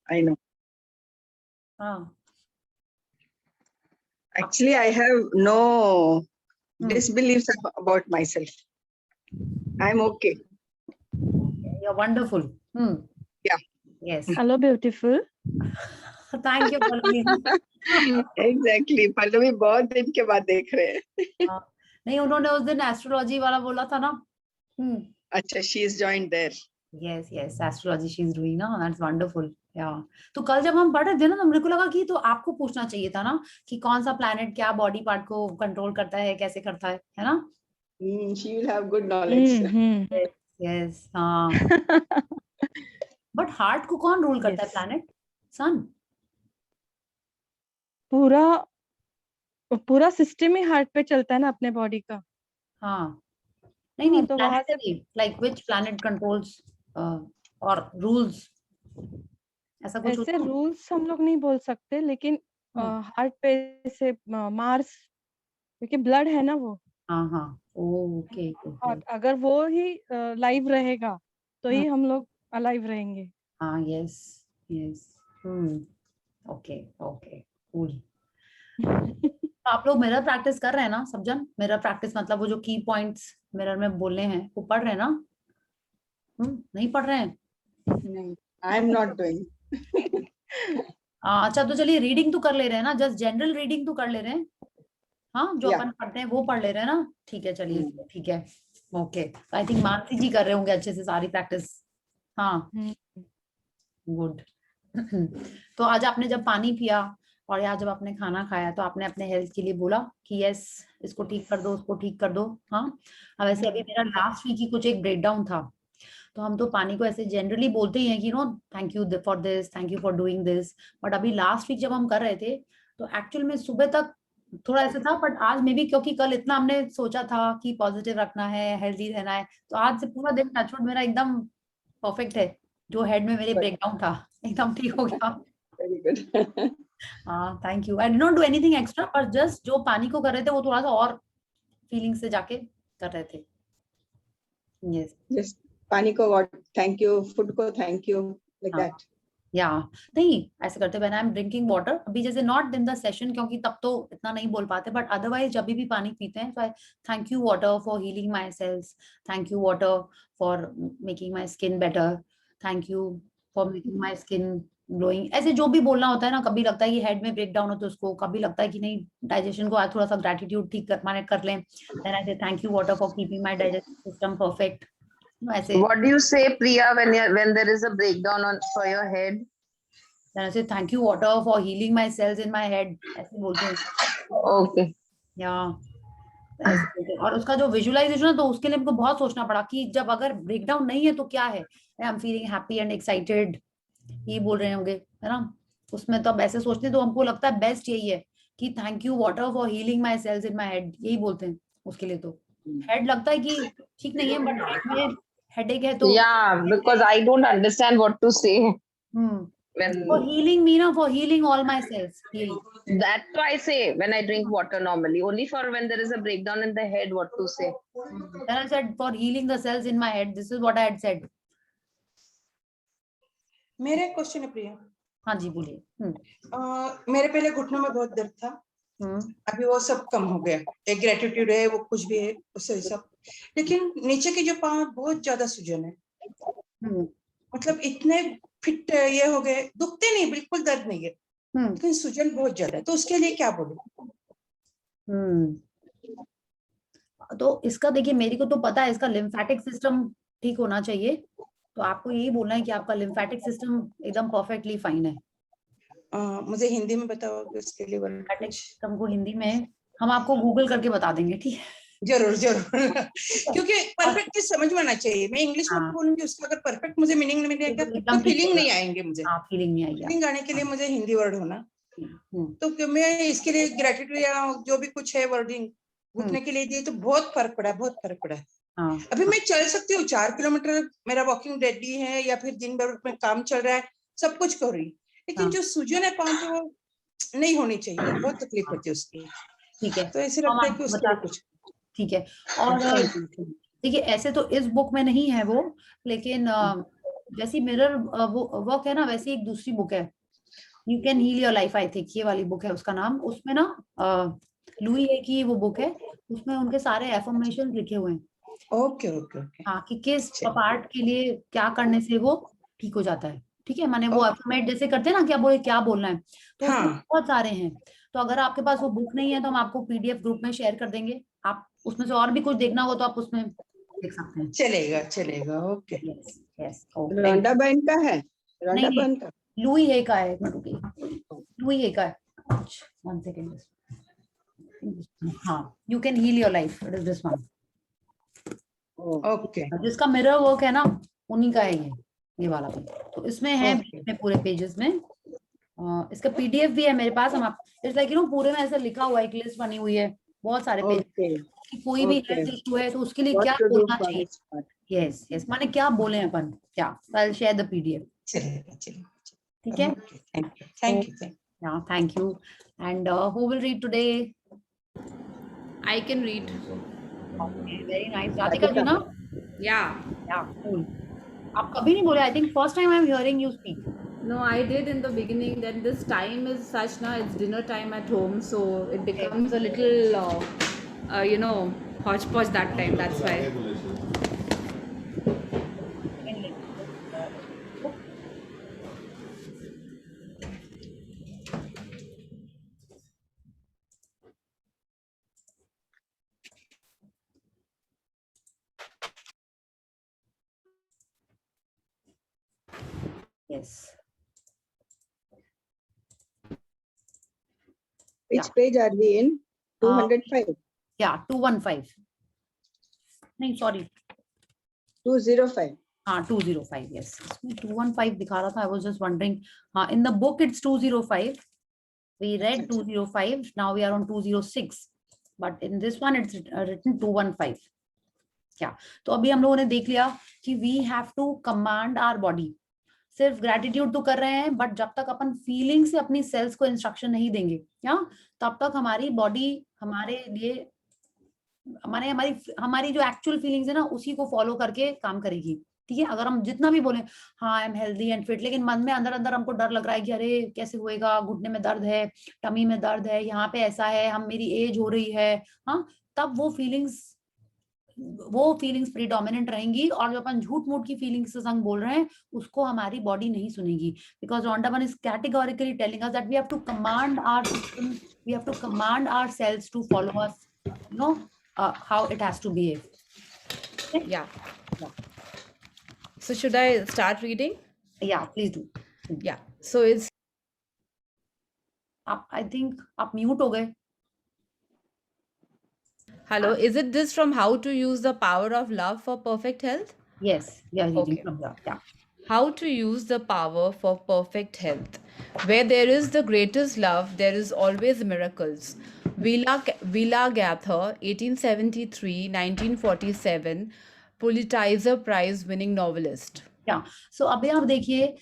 I know. हाँ. Actually, I have no disbeliefs about myself. I'm okay. You're wonderful. Yeah. Yes. Hello, beautiful. Thank you, Pallavi. Exactly. Pallavi बहुत दिन के बाद देख रहे हैं. हाँ. नहीं, उन्होंने उस दिन एस्ट्रोलॉजी वाला बोला था ना. अच्छा, she is joined there. Yes, yes, astrology she's doing ना. That's wonderful. Yeah. तो कल जब हम पढ़ रहे थे ना, तो मेरे को लगा कि तो आपको पूछना चाहिए था ना कि कौन सा प्लैनेट क्या बॉडी पार्ट को कंट्रोल करता है, कैसे करता है ना? She will have good knowledge. Yes. हाँ. बट हार्ट को कौन रूल करता है? Planet sun. पूरा सिस्टम ही हार्ट पे चलता है ना अपने बॉडी का. हाँ. नहीं, तो वहां से like which planet controls or rules, ऐसा कुछ ऐसे रूल्स हम लोग नहीं बोल सकते, लेकिन हार्ट पे से मार्स, क्योंकि ब्लड है ना वो. हाँ. ओके. और अगर वो ही लाइव रहेगा तो ही हम लोग अलाइव रहेंगे. हाँ. यस. ओके. कूल. आप लोग मिरर प्रैक्टिस कर रहे हैं ना सब जन? मिरर प्रैक्टिस मतलब वो जो की पॉइंट्स मिरर में बोलने हैं वो पढ़ रहे हैं ना? नहीं पढ़ रहे हैं? नहीं, I am not doing. अच्छा, तो चलिए रीडिंग तो कर ले रहे हैं ना, जस्ट जनरल रीडिंग तो कर ले रहे हैं. हाँ, जो अपन पढ़ते हैं वो पढ़ ले रहे हैं ना. ठीक है, चलिए. ठीक है. ओके. आई थिंक मानसी जी कर रहे होंगे अच्छे से सारी प्रैक्टिस. हाँ. गुड. तो आज आपने जब पानी पिया और आज जब आपने खाना खाया तो आपने अपने हेल्थ के लिए बोला कि यस, इसको ठीक कर दो, उसको ठीक कर दो. हाँ. अब वैसे अभी मेरा लास्ट वीक ही कुछ एक ब्रेकडाउन था, तो हम तो पानी को ऐसे जनरली बोलते ही हैं कि no thank you for this, thank you for doing this. But अभी लास्ट वीक जब हम कर रहे थे तो एक्चुअल में सुबह तक थोड़ा ऐसा था, बट आज मे भी क्योंकि कल इतना हमने सोचा था कि पॉजिटिव रखना है, हेल्दी रहना है, तो आज से पूरा दिन टचवुड मेरा एकदम परफेक्ट है. जो हेड में मेरे ब्रेकडाउन था एकदम ठीक हो गया. Very good. हाँ, thank you. I did not do anything extra, पर जस्ट जो पानी को कर रहे थे वो थोड़ा सा और फीलिंग से जाके कर रहे थे. यस. Just पानी को what? Thank you. Food को thank you. Like that. या नहीं ऐसे करते when I am drinking water. अभी जैसे नॉट इन द सेशन क्योंकि तब तो इतना नहीं बोल पाते, बट अदरवाइज जब भी पानी पीते हैं तो I thank you water for healing my cells, thank you water for making my skin better, thank you for making my skin glowing. ऐसे जो भी बोलना होता है ना, कभी लगता है कि हेड में ब्रेक डाउन हो तो उसको, कभी लगता है कि नहीं डाइजेशन को थोड़ा सा ग्रेटिट्यूड ठीक कर लें, देन आई से thank you water for keeping my digestive system perfect. ऐसे What do you say, Priya, when there is a breakdown for your head? then I say thank you water for healing my cells in my head, ऐसे बोलते हैं. Okay. ऐसे बोलते हैं. और उसका जो विजुअलाइजेशन है तो उसके लिए हमको बहुत सोचना पड़ा कि जब अगर ब्रेकडाउन नहीं है तो क्या है. I am feeling happy and excited, ये बोल रहे होंगे है ना. उसमें तो अब ऐसे सोचते तो हमको लगता है बेस्ट यही है कि thank you water for healing my cells in my head, यही बोलते हैं. उसके लिए तो हेड लगता है कि ठीक नहीं है, बट हेड में हेडेक है तो Yeah, because I don't understand what to say. for healing me na, for healing all my cells. That's why I say when I drink water normally, only for when there is a breakdown in the head, what to say. Then I said for healing the cells in my head. This is what I had said. मेरा question है प्रिया. हाँ जी बोलिए. मेरे पहले घुटनों में बहुत दर्द था, अभी वो सब कम हो गया. एक ग्रेटिट्यूड है, वो कुछ भी है उससे सब, लेकिन नीचे के जो पाँव बहुत ज्यादा सूजन है. मतलब इतने फिट ये हो गए, दुखते नहीं, बिल्कुल दर्द नहीं है, लेकिन सूजन बहुत ज्यादा है. तो उसके लिए क्या बोलूं? तो इसका देखिए, मेरे को तो पता है इसका लिम्फेटिक सिस्टम ठीक होना चाहिए. तो आपको यही बोलना है कि आपका लिम्फेटिक सिस्टम एकदम परफेक्टली फाइन है. मुझे हिंदी में बताओ इसके लिए. लिम्फेटिक सिस्टम को हिंदी में हम आपको गूगल करके बता देंगे, ठीक है? जरूर क्योंकि परफेक्ट समझ में आना चाहिए. मैं इंग्लिश में बोलूंगी, उसका अगर परफेक्ट मुझे मीनिंग नहीं मिलेगा तो फीलिंग नहीं आएंगे मुझे. फीलिंग नहीं आएगी. फीलिंग आने के लिए मुझे हिंदी वर्ड होना. तो मैं इसके लिए ग्रेटिट्यूड या जो भी कुछ है वर्डिंग घुटने के लिए दिए, तो बहुत फर्क पड़ा, बहुत फर्क पड़ा. अभी मैं चल सकती हूँ 4 किलोमीटर, मेरा वॉकिंग रेडी है, या फिर दिन भर में काम चल रहा है, सब कुछ कर रही, लेकिन जो सूजन है पाँव पे वो नहीं होनी चाहिए. बहुत तकलीफ होती है उसकी. ठीक है, तो ऐसे लगता है कि उसके लिए कुछ ठीक है. और देखिए ऐसे तो इस बुक में नहीं है वो, लेकिन जैसी मिरर वर्क है ना, वैसी एक दूसरी बुक है, you can heal your life, I think ये वाली बुक है उसका नाम। उसमें ना लुई है की वो बुक है, उसमें उनके सारे एफर्मेशन लिखे हुए हैं। Okay okay okay. हाँ, कि किस चलिए। पार्ट के लिए क्या करने से वो ठीक हो जाता है। ठीक है, माने वो ओके। एफर्मेट जैसे करते हैं ना, क्या बोले क्या बोलना है, तो उसमें हाँ बहुत सारे हैं। तो अगर आपके पास वो बुक नहीं है तो हम आपको पीडीएफ ग्रुप में शेयर कर देंगे, आप उसमें से और भी कुछ देखना हो तो आप उसमें देख सकते हैं। चलेगा चलेगा। Okay. Yes yes, okay. Rhonda बहन का है, रोंडा नहीं बहन का। लुई है का है, एक मिनट रुकिए, लुई है का है, वन सेकेंड। हाँ, you can heal your life, it is this one. Okay जिसका मिरर वर्क है ना, उन्हीं का है ये वाला भी। तो इसमें है ओके। में पूरे पेजेस में, इसका पीडीएफ भी है मेरे पास। हम आप इट्स लाइक पूरे में ऐसा लिखा हुआ है, एक लिस्ट बनी हुई है बहुत सारे पेज ओके कि कोई भी ओके, हेल्थ इशू है तो उसके लिए व्हाट क्या टू डू बोलना फॉर चाहिए। This part. यस यस, माने क्या बोले अपन, क्या, I will share the PDF. चलेगा चलेगा। ठीक है, okay, thank you thank you. yeah, thank you. And who will read today? I can read. Okay, very nice. Radhika ji na? Yeah. Yeah, cool. आप कभी नहीं बोले, I think first time I'm hearing you speak. No, I did in the beginning. Then this time is such now. It's dinner time at home, so it becomes a little, you know, hodgepodge that time. That's why. Yes. Which page are we in? 205, Yeah, 215. नहीं sorry, 205. हाँ 205. Yes, इसमें 215 दिखा रहा था. I was just wondering. हाँ, in the book it's 205. We read 205. Now we are on 206. But in this one it's written 215. क्या, तो अभी हम लोगों ने देख लिया कि we have to command our body. सिर्फ ग्रेटिट्यूड तो कर रहे हैं, बट जब तक अपन फीलिंग से अपनी सेल्स को इंस्ट्रक्शन नहीं देंगे, या तब तक हमारी बॉडी हमारे लिए हमारी हमारी जो एक्चुअल फीलिंग्स है ना, उसी को फॉलो करके काम करेगी। ठीक है, अगर हम जितना भी बोले हाँ I am healthy and fit, लेकिन मन में अंदर अंदर हमको डर लग रहा है कि अरे कैसे होएगा, घुटने में दर्द है, टमी में दर्द है, यहाँ पे ऐसा है, हम मेरी एज हो रही है, हाँ, तब वो फीलिंग्स प्रीडोमिनेंट रहेंगी, और जो अपन झूठ मूठ की फीलिंग्स के संग बोल रहे हैं उसको हमारी बॉडी नहीं सुनेगी। बिकॉज रोंडा बहन is categorically telling us that we have to command our system, we have to command our cells to follow us, you know how it has to behave. Okay? Yeah. Yeah. So should I start reading? Yeah, please do. Yeah. So it's. I think आप mute हो गए. Hello. Is it this from How to Use the Power of Love for Perfect Health? Yes, we are reading Okay. from here. Yeah. How to use the power for perfect health. Where there is the greatest love, there is always miracles. Vila Gather, 1873-1947, Pulitzer Prize winning novelist. Yeah. So अभी आप देखिए,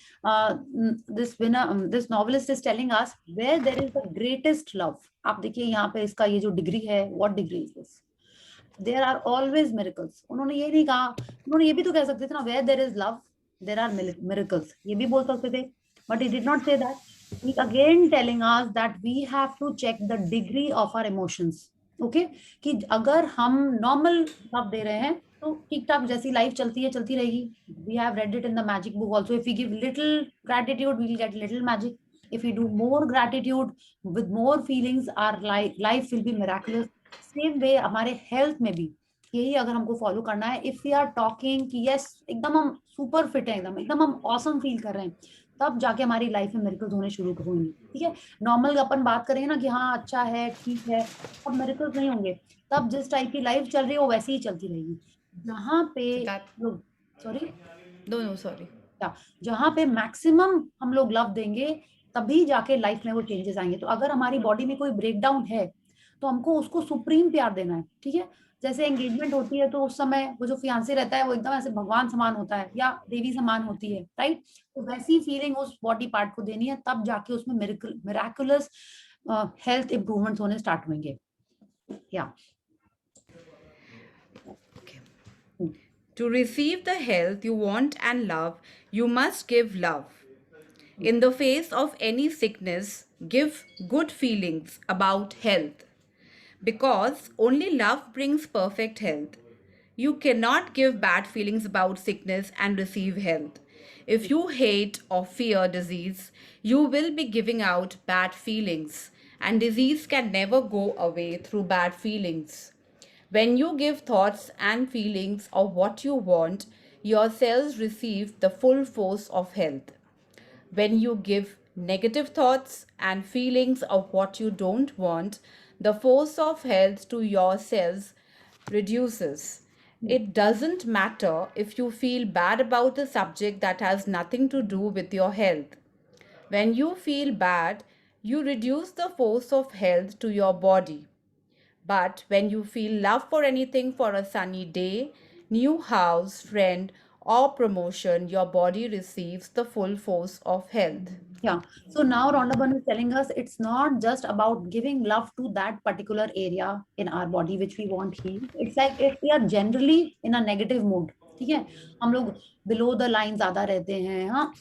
this novelist is telling us where there is the greatest love. आप देखिए यहाँ पे इसका ये जो डिग्री है, what degree is this? There are always miracles. उन्होंने ये नहीं कहा, उन्होंने ये भी तो कह सकते थे ना, where there is love, there are miracles. ये भी बोल सकते थे, but he did not say that. He again telling us that we have to check the degree of our emotions. Okay? कि अगर हम normal love दे रहे हैं तो ठीक ठाक जैसी लाइफ चलती है चलती रहेगी. We have read it in the magic book also. If we give little gratitude, we will get little magic. If we do more gratitude with more feelings, our life will be miraculous. Same way हमारे health में भी यही अगर हमको follow करना है, if we are talking कि yes एकदम हम सुपर फिट हैं, एकदम हम ऑसम फील कर रहे हैं, तब जाके हमारी लाइफ में मिरेकल्स होने शुरू होंगे. ठीक है, नॉर्मल अपन बात करें ना कि हाँ अच्छा है ठीक है, तब मिरेकल्स नहीं होंगे. तब जिस टाइप की लाइफ चल रही है वो वैसे ही चलती रहेगी. जहाँ पे सॉरी No, sorry. जहाँ पे मैक्सिमम हम लोग लव देंगे तभी जाके लाइफ में वो चेंजेस आएंगे. तो अगर हमारी बॉडी में कोई ब्रेकडाउन है तो हमको उसको सुप्रीम प्यार देना है. ठीक है, जैसे एंगेजमेंट होती है तो उस समय वो जो फियांसे रहता है वो एकदम ऐसे भगवान समान होता है या देवी समान होती है, राइट? तो वैसी फीलिंग उस बॉडी पार्ट को देनी है, तब जाके उसमें मिराकुलस हेल्थ इंप्रूवमेंट्स होने स्टार्ट होंगे. या To receive the health you want and love, you must give love. In the face of any sickness, give good feelings about health. Because only love brings perfect health. You cannot give bad feelings about sickness and receive health. If you hate or fear disease, you will be giving out bad feelings, and disease can never go away through bad feelings. When you give thoughts and feelings of what you want, your cells receive the full force of health. When you give negative thoughts and feelings of what you don't want, the force of health to your cells reduces. It doesn't matter if you feel bad about a subject that has nothing to do with your health. When you feel bad, you reduce the force of health to your body. But when you feel love for anything, for a sunny day, new house, friend, or promotion, your body receives the full force of health. Yeah. So now Rhonda is telling us it's not just about giving love to that particular area in our body which we want healed. It's like if we are generally in a negative mood, ठीक है, हम लोग below the line ज्यादा रहते हैं, हाँ,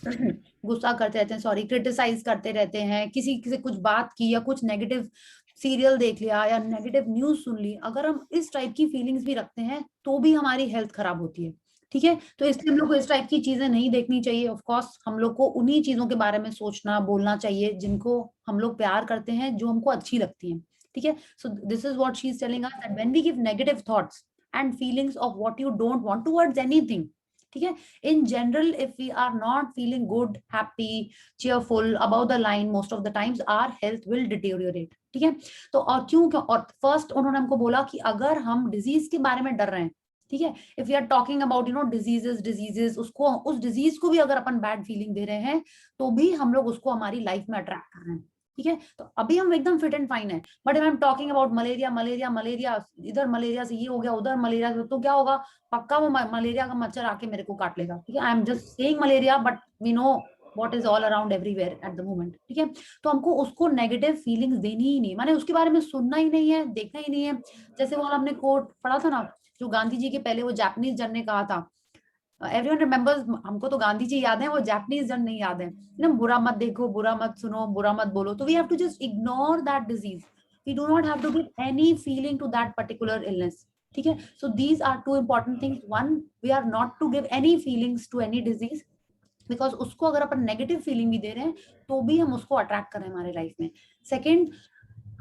गुस्सा करते रहते हैं, सॉरी, क्रिटिसाइज करते रहते हैं, किसी से कुछ बात की या कुछ नेगेटिव सीरियल देख लिया या नेगेटिव न्यूज सुन ली, अगर हम इस टाइप की फीलिंग्स भी रखते हैं तो भी हमारी हेल्थ खराब होती है, ठीक है। तो इसलिए हम लोग को इस टाइप की चीजें नहीं देखनी चाहिए। ऑफ कोर्स हम लोग को उन्हीं चीजों के बारे में सोचना बोलना चाहिए जिनको हम लोग प्यार करते हैं, जो हमको अच्छी लगती हैं, ठीक है। So this is what she is telling us, that when we give negative thoughts and feelings of what you don't want towards anything, ठीक है, in general if we are not feeling good, happy, cheerful, about the line, most of the times our health will deteriorate, ठीक है। तो और क्यों और first उन्होंने हमको बोला कि अगर हम डिजीज के बारे में डर रहे हैं, ठीक है, if we are talking about diseases, उसको उस डिजीज को भी अगर अपन बैड फीलिंग दे रहे हैं तो भी हम लोग उसको हमारी लाइफ में अट्रैक्ट कर रहे हैं, ठीक है। तो अभी हम एकदम फिट एंड फाइन है, but if I am talking about malaria, इधर मलेरिया से ये हो गया, उधर मलेरिया, तो क्या होगा, पक्का वो मलेरिया का मच्छर आके मेरे को काट लेगा, ठीक है। I am just saying malaria, but we know what is all around everywhere at the moment, ठीक है। तो हमको उसको नेगेटिव फीलिंग्स देनी ही नहीं, माने उसके बारे में सुनना ही नहीं है, देखना ही नहीं है। जैसे वो हमने कोट पढ़ा था ना, जो गांधी जी के पहले वो जापानीज जन ने कहा था, एवरीवन रिमेंबर्स, हमको तो गांधी जी याद है, वो जापानीज जन नहीं याद है ना, बुरा मत देखो, बुरा मत सुनो, बुरा मत बोलो। तो we have to just ignore that disease, we do not have to give any feeling to that particular illness, ठीक है। So these are two important things. One, we are not to give any feelings to any disease, because उसको अगर अपन negative feeling भी दे रहे हैं तो भी हम उसको अट्रैक्ट कर रहे हैं हमारे लाइफ में। सेकेंड,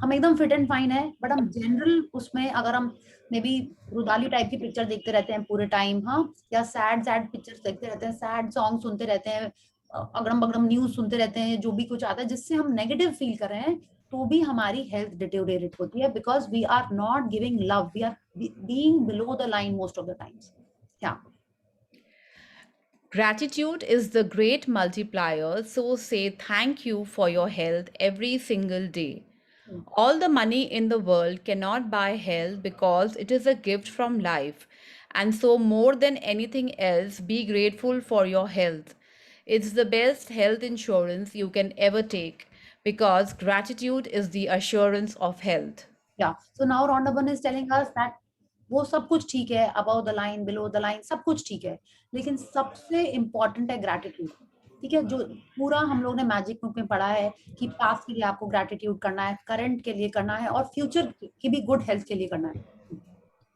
हम एकदम फिट एंड फाइन है, बट हम जनरल उसमें अगर हम मे बी रुदाली टाइप की पिक्चर देखते रहते हैं पूरे टाइम, हाँ, या सैड पिक्चर्स देखते रहते हैं, सैड सॉन्ग सुनते रहते हैं, अगड़म बगड़म न्यूज सुनते रहते हैं, जो भी कुछ आता है जिससे हम नेगेटिव फील कर रहे हैं, तो भी हमारी हेल्थ डिटेरियोरेट होती है, because we are not giving love, we are being below the line most of the times. या Gratitude is the great multiplier, so say thank you for your health every single day. All the money in the world cannot buy health because it is a gift from life. And so more than anything else, be grateful for your health. It's the best health insurance you can ever take because gratitude is the assurance of health. Yeah. So now Rhonda is telling us that वो सब कुछ ठीक है, about the line, below the line, सब कुछ ठीक है, लेकिन सबसे इम्पोर्टेंट है ग्रैटिट्यूड, ठीक है। जो पूरा हम लोग ने मैजिक बुक में पढ़ा है कि पास्ट के लिए आपको ग्रैटिट्यूड करना है, करंट के लिए करना है, और फ्यूचर की भी गुड हेल्थ के लिए करना है।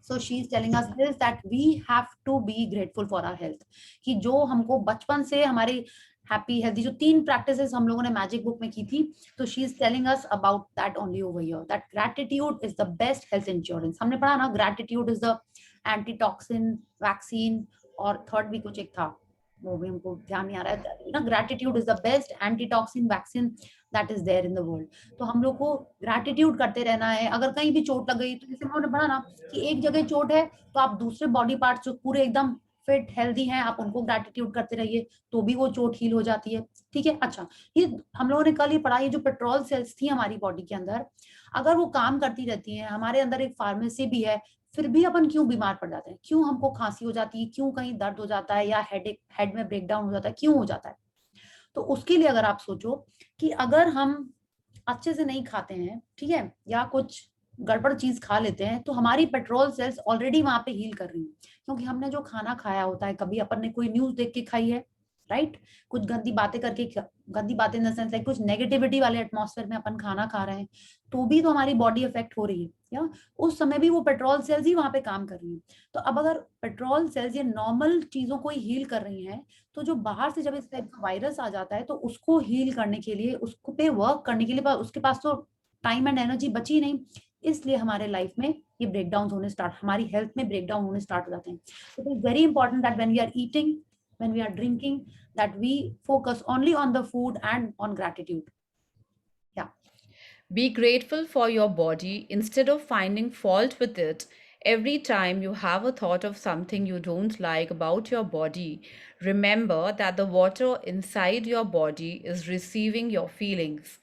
So she is telling us this, that we have to be grateful for our health, कि जो हमको बचपन से हमारी हैप्पी हेल्थी, जो 3 प्रैक्टिसेस हम लोगों ने मैजिक बुक में की थी, तो she is telling us about that only over here, that gratitude is the best health insurance. हमने पढ़ा ना, gratitude is the antitoxin, vaccine, और थर्ड भी कुछ एक था, वो भी हमको ध्यान नहीं आ रहा है ना। Gratitude is the best antitoxin vaccine that is there in the world. तो हम लोग को ग्रैटिट्यूड करते रहना है। अगर कहीं भी चोट लग गई, तो जैसे हमने पढ़ा ना कि एक जगह चोट है तो आप दूसरे बॉडी पार्ट जो पूरे एकदम फिट हेल्दी हैं, आप उनको ग्रैटिट्यूड करते रहिए, तो भी वो चोट हील हो जाती है, ठीक है। अच्छा, ये हम लोगों ने कल ही पढ़ा, ये जो पेट्रोल सेल्स थी हमारी बॉडी के अंदर, अगर वो काम करती रहती हैं, हमारे अंदर एक फार्मेसी भी है, फिर भी अपन क्यों बीमार पड़ जाते हैं, क्यों हमको खांसी हो जाती है, क्यों कहीं दर्द हो जाता है, या हेड में ब्रेकडाउन हो जाता है, क्यों हो जाता है। तो उसके लिए अगर आप सोचो कि अगर हम अच्छे से नहीं खाते हैं, ठीक है, या कुछ गड़बड़ चीज खा लेते हैं तो हमारी पेट्रोल सेल्स ऑलरेडी वहां पे हील कर रही हैं, क्योंकि हमने जो खाना खाया होता है, कभी अपन ने कोई न्यूज देख के खाई है, राइट, कुछ गंदी बातें करके, गंदी बातें इन द सेंस लाइक कुछ नेगेटिविटी वाले एटमॉस्फेयर में अपन खाना खा रहे हैं, तो भी तो हमारी बॉडी इफेक्ट हो रही है, या उस समय भी वो पेट्रोल सेल्स ही वहां पे काम कर रही है। तो अब अगर पेट्रोल सेल्स ये नॉर्मल चीजों को ही हील कर रही हैं, तो जो बाहर से जब इस टाइप का वायरस आ जाता है तो उसको हील करने के लिए, उसको पे वर्क करने के लिए उसके पास तो टाइम एंड एनर्जी बची नहीं, इसलिए हमारे लाइफ में ये ब्रेकडाउन होने स्टार्ट, हमारी हेल्थ में ब्रेकडाउन होने स्टार्ट हो जाते हैं। It is very important that when we are eating, when we are drinking, that we focus only on the food and on gratitude. Yeah. Be grateful for your body instead of finding fault with it. Every time you have a thought of something you don't like about your body, remember that the water inside your body is receiving your feelings.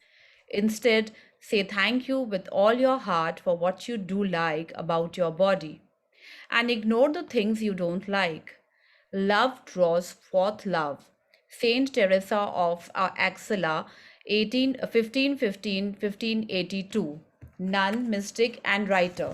Instead, say thank you with all your heart for what you do like about your body. And ignore the things you don't like. Love draws forth love. Saint Teresa of Avila, 1582, nun, mystic, and writer.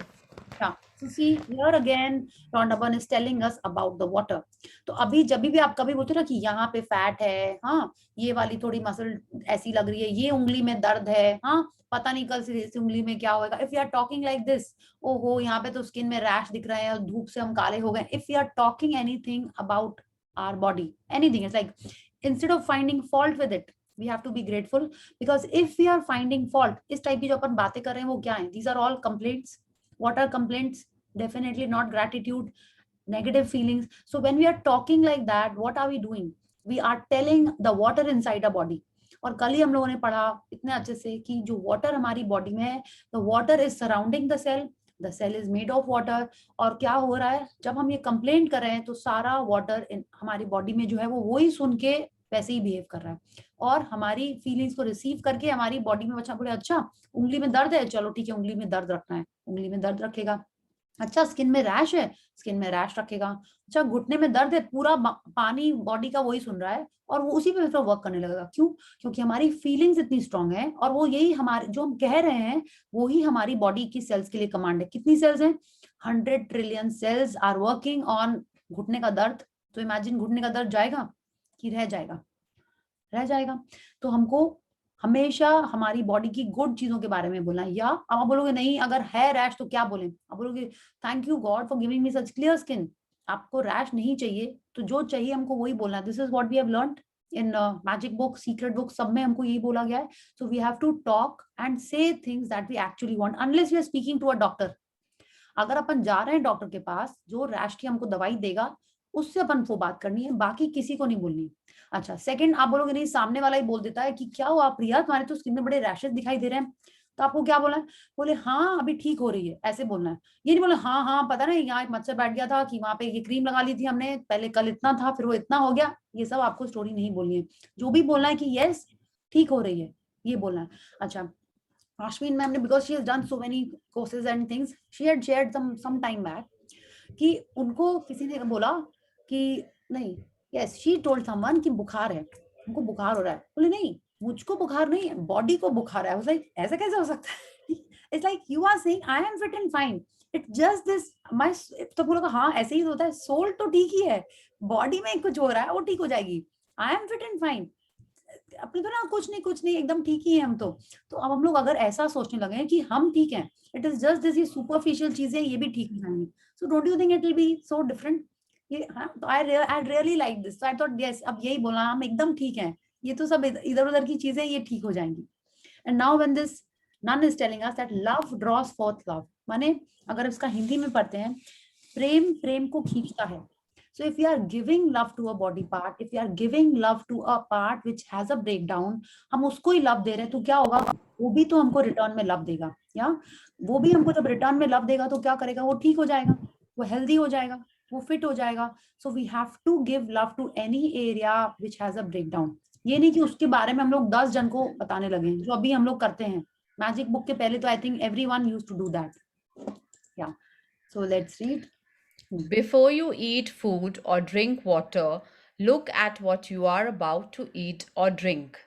Yeah. So see here again, Rhonda is telling us about the water. तो अभी जब भी आप कभी बोलते हो ना कि यहाँ पे फैट है, हाँ ये वाली थोड़ी मसल ऐसी लग रही है, ये उंगली में दर्द है, हाँ पता नहीं कल से इस उंगली में क्या होगा, if you are talking like this, ओहो यहाँ पे तो स्किन में रैश दिख रहे हैं और धूप से हम काले हो गए, if you are talking anything about our body, anything, it's like instead of finding fault with it, we have to be grateful, because if we are finding fault, इस टाइप की जो अपन बातें कर रहे हैं वो क्या है, these are all complaints. What are complaints? Definitely not gratitude, negative feelings. So when we are talking like that, what are we doing? We are telling the water inside our body. और कल ही हम लोगों ने पढ़ा इतने अच्छे से कि जो वाटर हमारी बॉडी में है, the water is surrounding the cell, the cell is made of water. और क्या हो रहा है, जब हम ये कंप्लेंट कर रहे हैं तो सारा वाटर हमारी बॉडी में जो है वो ही सुन के वैसे ही बिहेव कर रहा है, और हमारी फीलिंग्स को रिसीव करके हमारी बॉडी में बच्चा बोले अच्छा उंगली में दर्द है, चलो ठीक है उंगली में दर्द रखना है, उंगली में दर्द रखेगा, अच्छा स्किन में रैश है, स्किन में रैश रखेगा, अच्छा घुटने में दर्द है, पूरा पानी बॉडी का वही सुन रहा है और वो उसी पे फिर वर्क करने लगेगा। क्यों? क्योंकि हमारी फीलिंग्स इतनी स्ट्रांग है, और वो यही हमारे जो हम कह रहे हैं वो ही हमारी बॉडी की सेल्स के लिए कमांड है। कितनी सेल्स हैं? 100 trillion cells are working on घुटने का दर्द। तो इमेजिन घुटने का दर्द जाएगा कि रह जाएगा? रह जाएगा। तो हमको हमेशा हमारी बॉडी की गुड चीजों के बारे में बोलना है। या आप बोलोगे नहीं अगर है रैश तो क्या बोलें, आप बोलोगे thank you God for giving me such clear skin. आपको रैश नहीं चाहिए तो जो चाहिए हमको वही बोलना है। This is what we have learned in magic book, secret book, सब में हमको यही बोला गया है। So we have to talk and say things that we actually want, unless we are speaking to a doctor. अगर अपन जा रहे हैं डॉक्टर के पास, जो रैश की हमको दवाई देगा उससे अपन वो बात करनी है, बाकी किसी को नहीं बोलनी। अच्छा सेकंड, आप बोलोगे नहीं सामने वाला ही बोल देता है कि क्या हुआ प्रिया तुम्हारे तो स्किन में बड़े रैशेस दिखाई दे रहे हैं, तो आपको क्या बोलना है? बोले हाँ अभी ठीक हो रही है, ऐसे बोलना है। ये नहीं बोले हाँ हाँ पता नहीं यहाँ एक मच्छर बैठ गया था कि वहां पे ये क्रीम लगा ली थी हमने, पहले कल इतना था फिर वो इतना हो गया। ये सब आपको स्टोरी नहीं बोलनी है। जो भी बोलना है कि यस ठीक हो रही है, ये बोलना है। अच्छा Ashwin ma'am ने, because she has done so many courses and things, she had shared some time back कि उनको किसी ने बोला कि नहीं, yes she told someone कि बुखार है, उनको बुखार हो रहा है। बोले नहीं मुझको बुखार नहीं है, बॉडी को बुखार है। I was like ऐसा कैसे हो सकता है? It's like you are saying I am fit and fine, it's just this my, तो बोला हाँ ऐसे ही होता है, सोल तो ठीक ही है, बॉडी में कुछ हो रहा है वो ठीक हो जाएगी। I am fit and fine, अपनी तो ना कुछ नहीं एकदम ठीक ही है हम तो अब हम लोग अगर ऐसा सोचने लगे कि हम ठीक हैं, इट इज जस्ट दिस, ये सुपरफिशियल चीजें ये भी ठीक नहीं आएंगी। So don't you think it will be so different? ये तो I really like this, I thought yes अब यही बोला हम एकदम ठीक हैं, ये तो सब इधर उधर की चीजें ये ठीक हो जाएंगी। And now when this nun is telling us that love draws forth love, माने अगर इसका हिंदी में पढ़ते हैं प्रेम प्रेम को खींचता है। So if you are giving love to a body part, if you are giving love to a part which has a breakdown, हम उसको ही लव दे रहे हैं तो क्या होगा? वो भी तो हमको रिटर्न में लव देगा, या वो भी हमको जब रिटर्न में लव देगा तो क्या करेगा? वो ठीक हो जाएगा, वो हेल्दी हो जाएगा, वो फिट हो जाएगा। So we have to give love to any area which has a breakdown. ये नहीं कि उसके बारे में हम लोग 10 जन को बताने लगे, जो अभी हम लोग करते हैं। मैजिक बुक के पहले तो I think everyone used to do that. Yeah. So let's read. Before you eat food or drink water, look at what you are about to eat or drink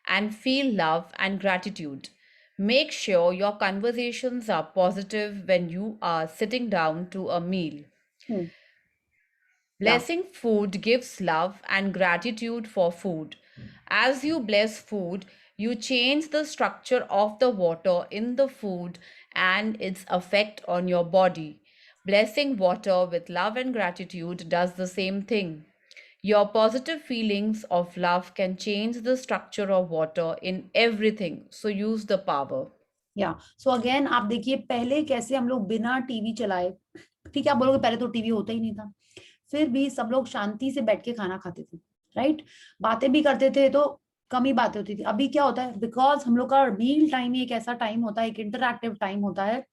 and feel love and gratitude. Make sure your conversations are positive when you are sitting down to a meal. Yeah. Blessing food gives love and gratitude for food. As you bless food, you change the structure of the water in the food and its effect on your body. Blessing water with love and gratitude does the same thing. Your positive feelings of love can change the structure of water in everything. So use the power. या so again आप देखिए पहले कैसे हम लोग बिना TV चलाए, ठीक है, आप बोलोगे पहले तो टीवी होता ही नहीं था, फिर भी सब लोग शांति से बैठ के खाना खाते थे, राइट, बातें भी करते थे, तो कम ही बातें होती थी। अभी क्या होता है, बिकॉज हम लोग का मील टाइम एक ऐसा टाइम होता है, एक इंटरैक्टिव टाइम होता है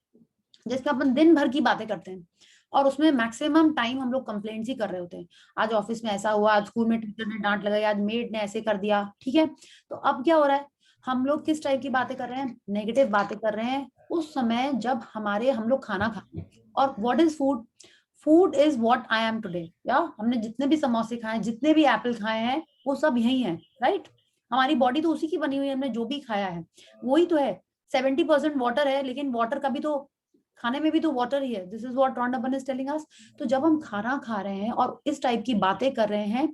जिसमें अपन दिन भर की बातें करते हैं, और उसमें मैक्सिमम टाइम हम लोग कंप्लेंट्स ही कर रहे होते हैं। आज ऑफिस में ऐसा हुआ, आज स्कूल में टीचर ने डांट लगाई, आज मेड ने ऐसे कर दिया, ठीक है। तो अब क्या हो रहा है, हम लोग किस टाइप की बातें कर रहे हैं, नेगेटिव बातें कर रहे हैं उस समय जब हम लोग खाना खा रहे हैं। और what is food, food is what I am today, या हमने जितने भी समोसे खाए, जितने भी एप्पल खाए हैं, वो सब यही है, राइट। हमारी बॉडी तो उसी की बनी हुई है, हमने जो भी खाया है वही तो है। 70% वाटर है, लेकिन वाटर का भी तो, खाने में भी तो वाटर ही है। This is what Rhonda burn is telling अस। तो जब हम खाना खा रहे हैं और इस टाइप की बातें कर रहे हैं,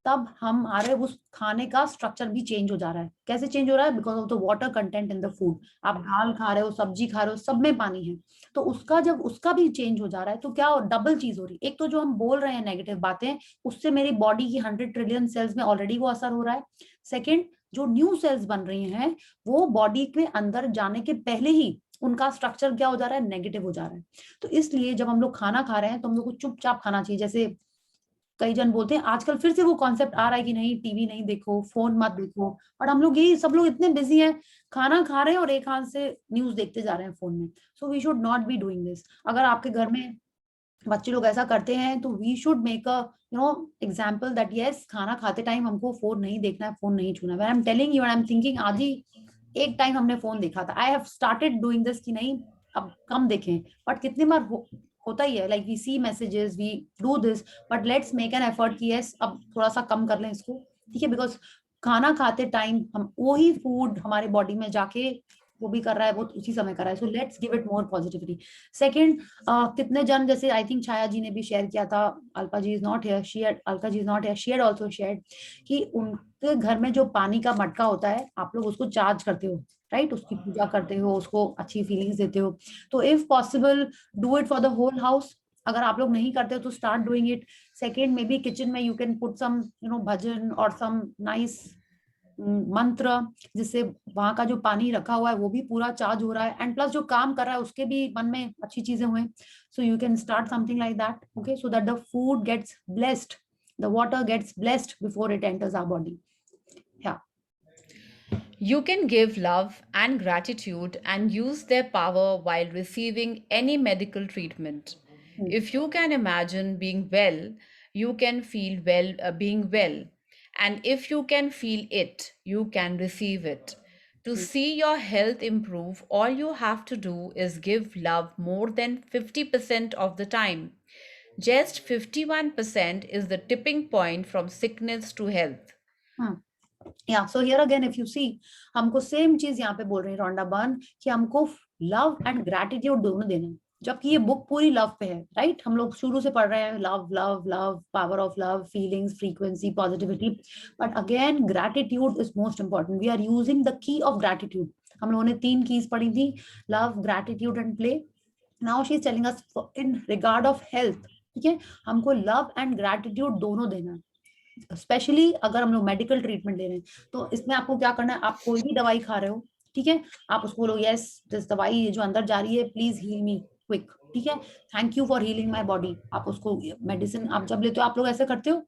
तब हमारे उस खाने का स्ट्रक्चर भी चेंज हो जा रहा है। कैसे चेंज हो रहा है, because of the water content in the food. आप दाल खा रहे हो, सब्जी खा रहे हो, सब में पानी है, तो उसका जब उसका भी चेंज हो जा रहा है, तो क्या डबल चीज हो रही है। एक तो जो हम बोल रहे हैं नेगेटिव बातें, उससे मेरी बॉडी की 100 ट्रिलियन सेल्स में ऑलरेडी वो असर हो रहा है। सेकेंड, जो न्यू सेल्स बन रही हैं, वो बॉडी के अंदर जाने के पहले ही उनका स्ट्रक्चर क्या हो जा रहा है, नेगेटिव हो जा रहा है। तो इसलिए जब हम लोग खाना खा रहे हैं तो हम लोग को चुपचाप खाना चाहिए। जैसे कई जन बोलते हैं आजकल फिर से वो कॉन्सेप्ट आ रहा है कि नहीं टीवी नहीं देखो, फोन मत देखो, और हम लोग यही सब लोग इतने बिजी हैं, खाना खा रहे हैं और एक हाथ से न्यूज देखते जा रहे हैं फोन में। So we should not be doing this. अगर आपके घर में बच्चे लोग ऐसा करते हैं, तो we should make a example that yes, खाना खाते टाइम हमको फोन नहीं देखना है, फोन नहीं छूना है। I am telling you, I am thinking, आज ही एक टाइम हमने फोन देखा था, I have started doing this कि नहीं अब कम देखें, बट कितनी बार होता ही है, like we see messages, we do this, but let's make an effort कि यस अब थोड़ा सा कम कर लें इसको, ठीक है। बिकॉज खाना खाते टाइम हम वही फूड हमारे बॉडी में जाके वो भी कर रहा है, वो उसी समय कर रहा है। So let's give it more positivity. Second, कितने जन, जैसे आई थिंक छाया जी ने भी शेयर किया था, Alpa ji is not here, she had, Alka ji is not here, she had also shared कि उनके घर में जो पानी का मटका होता है, आप लोग उसको चार्ज करते हो, राइट, उसकी पूजा करते हो, उसको अच्छी फीलिंग्स देते हो। तो if possible do it for the whole house. अगर आप लोग नहीं करते हो तो start doing it. Second, maybe kitchen में you can put some bhajan और सम नाइस मंत्र, जिससे वहां का जो पानी रखा हुआ है वो भी पूरा चार्ज हो रहा है, एंड प्लस जो काम कर रहा है उसके भी मन में अच्छी चीजें हुए। So you can start something like that, okay, so that the food gets blessed, the water gets blessed before it enters our body. You can give love and gratitude and use their power while receiving any medical treatment. If you can imagine being well, you can feel well being well. And if you can feel it, you can receive it. To see your health improve, all you have to do is give love more than 50% of the time. Just 51% is the tipping point from sickness to health. Yeah, so here again if you see, हमको same चीज यहाँ पे बोल रही है Rhonda burn कि हमको love and gratitude दोनों देना है, जबकि ये बुक पूरी लव पे है, राइट। हम लोग शुरू से पढ़ रहे हैं love love love, power of love, feelings, frequency, positivity, but again gratitude is most important. We are using the key of gratitude. हम लोगों ने 3 कीज पढ़ी थी, love, gratitude and play. Now she is telling us in regard of health, ठीक है, हमको love and gratitude दोनों देना है। स्पेशली अगर हम लोग मेडिकल ट्रीटमेंट ले रहे हैं, तो इसमें आपको क्या करना है, आप कोई भी दवाई खा रहे हो, ठीक है, आप उसको बोलो यस दिस दवाई जो अंदर जा रही है, प्लीज हील मी क्विक, ठीक है, thank you for healing my body. आप उसको मेडिसिन आप जब लेते हो, आप लोग ऐसे करते हो,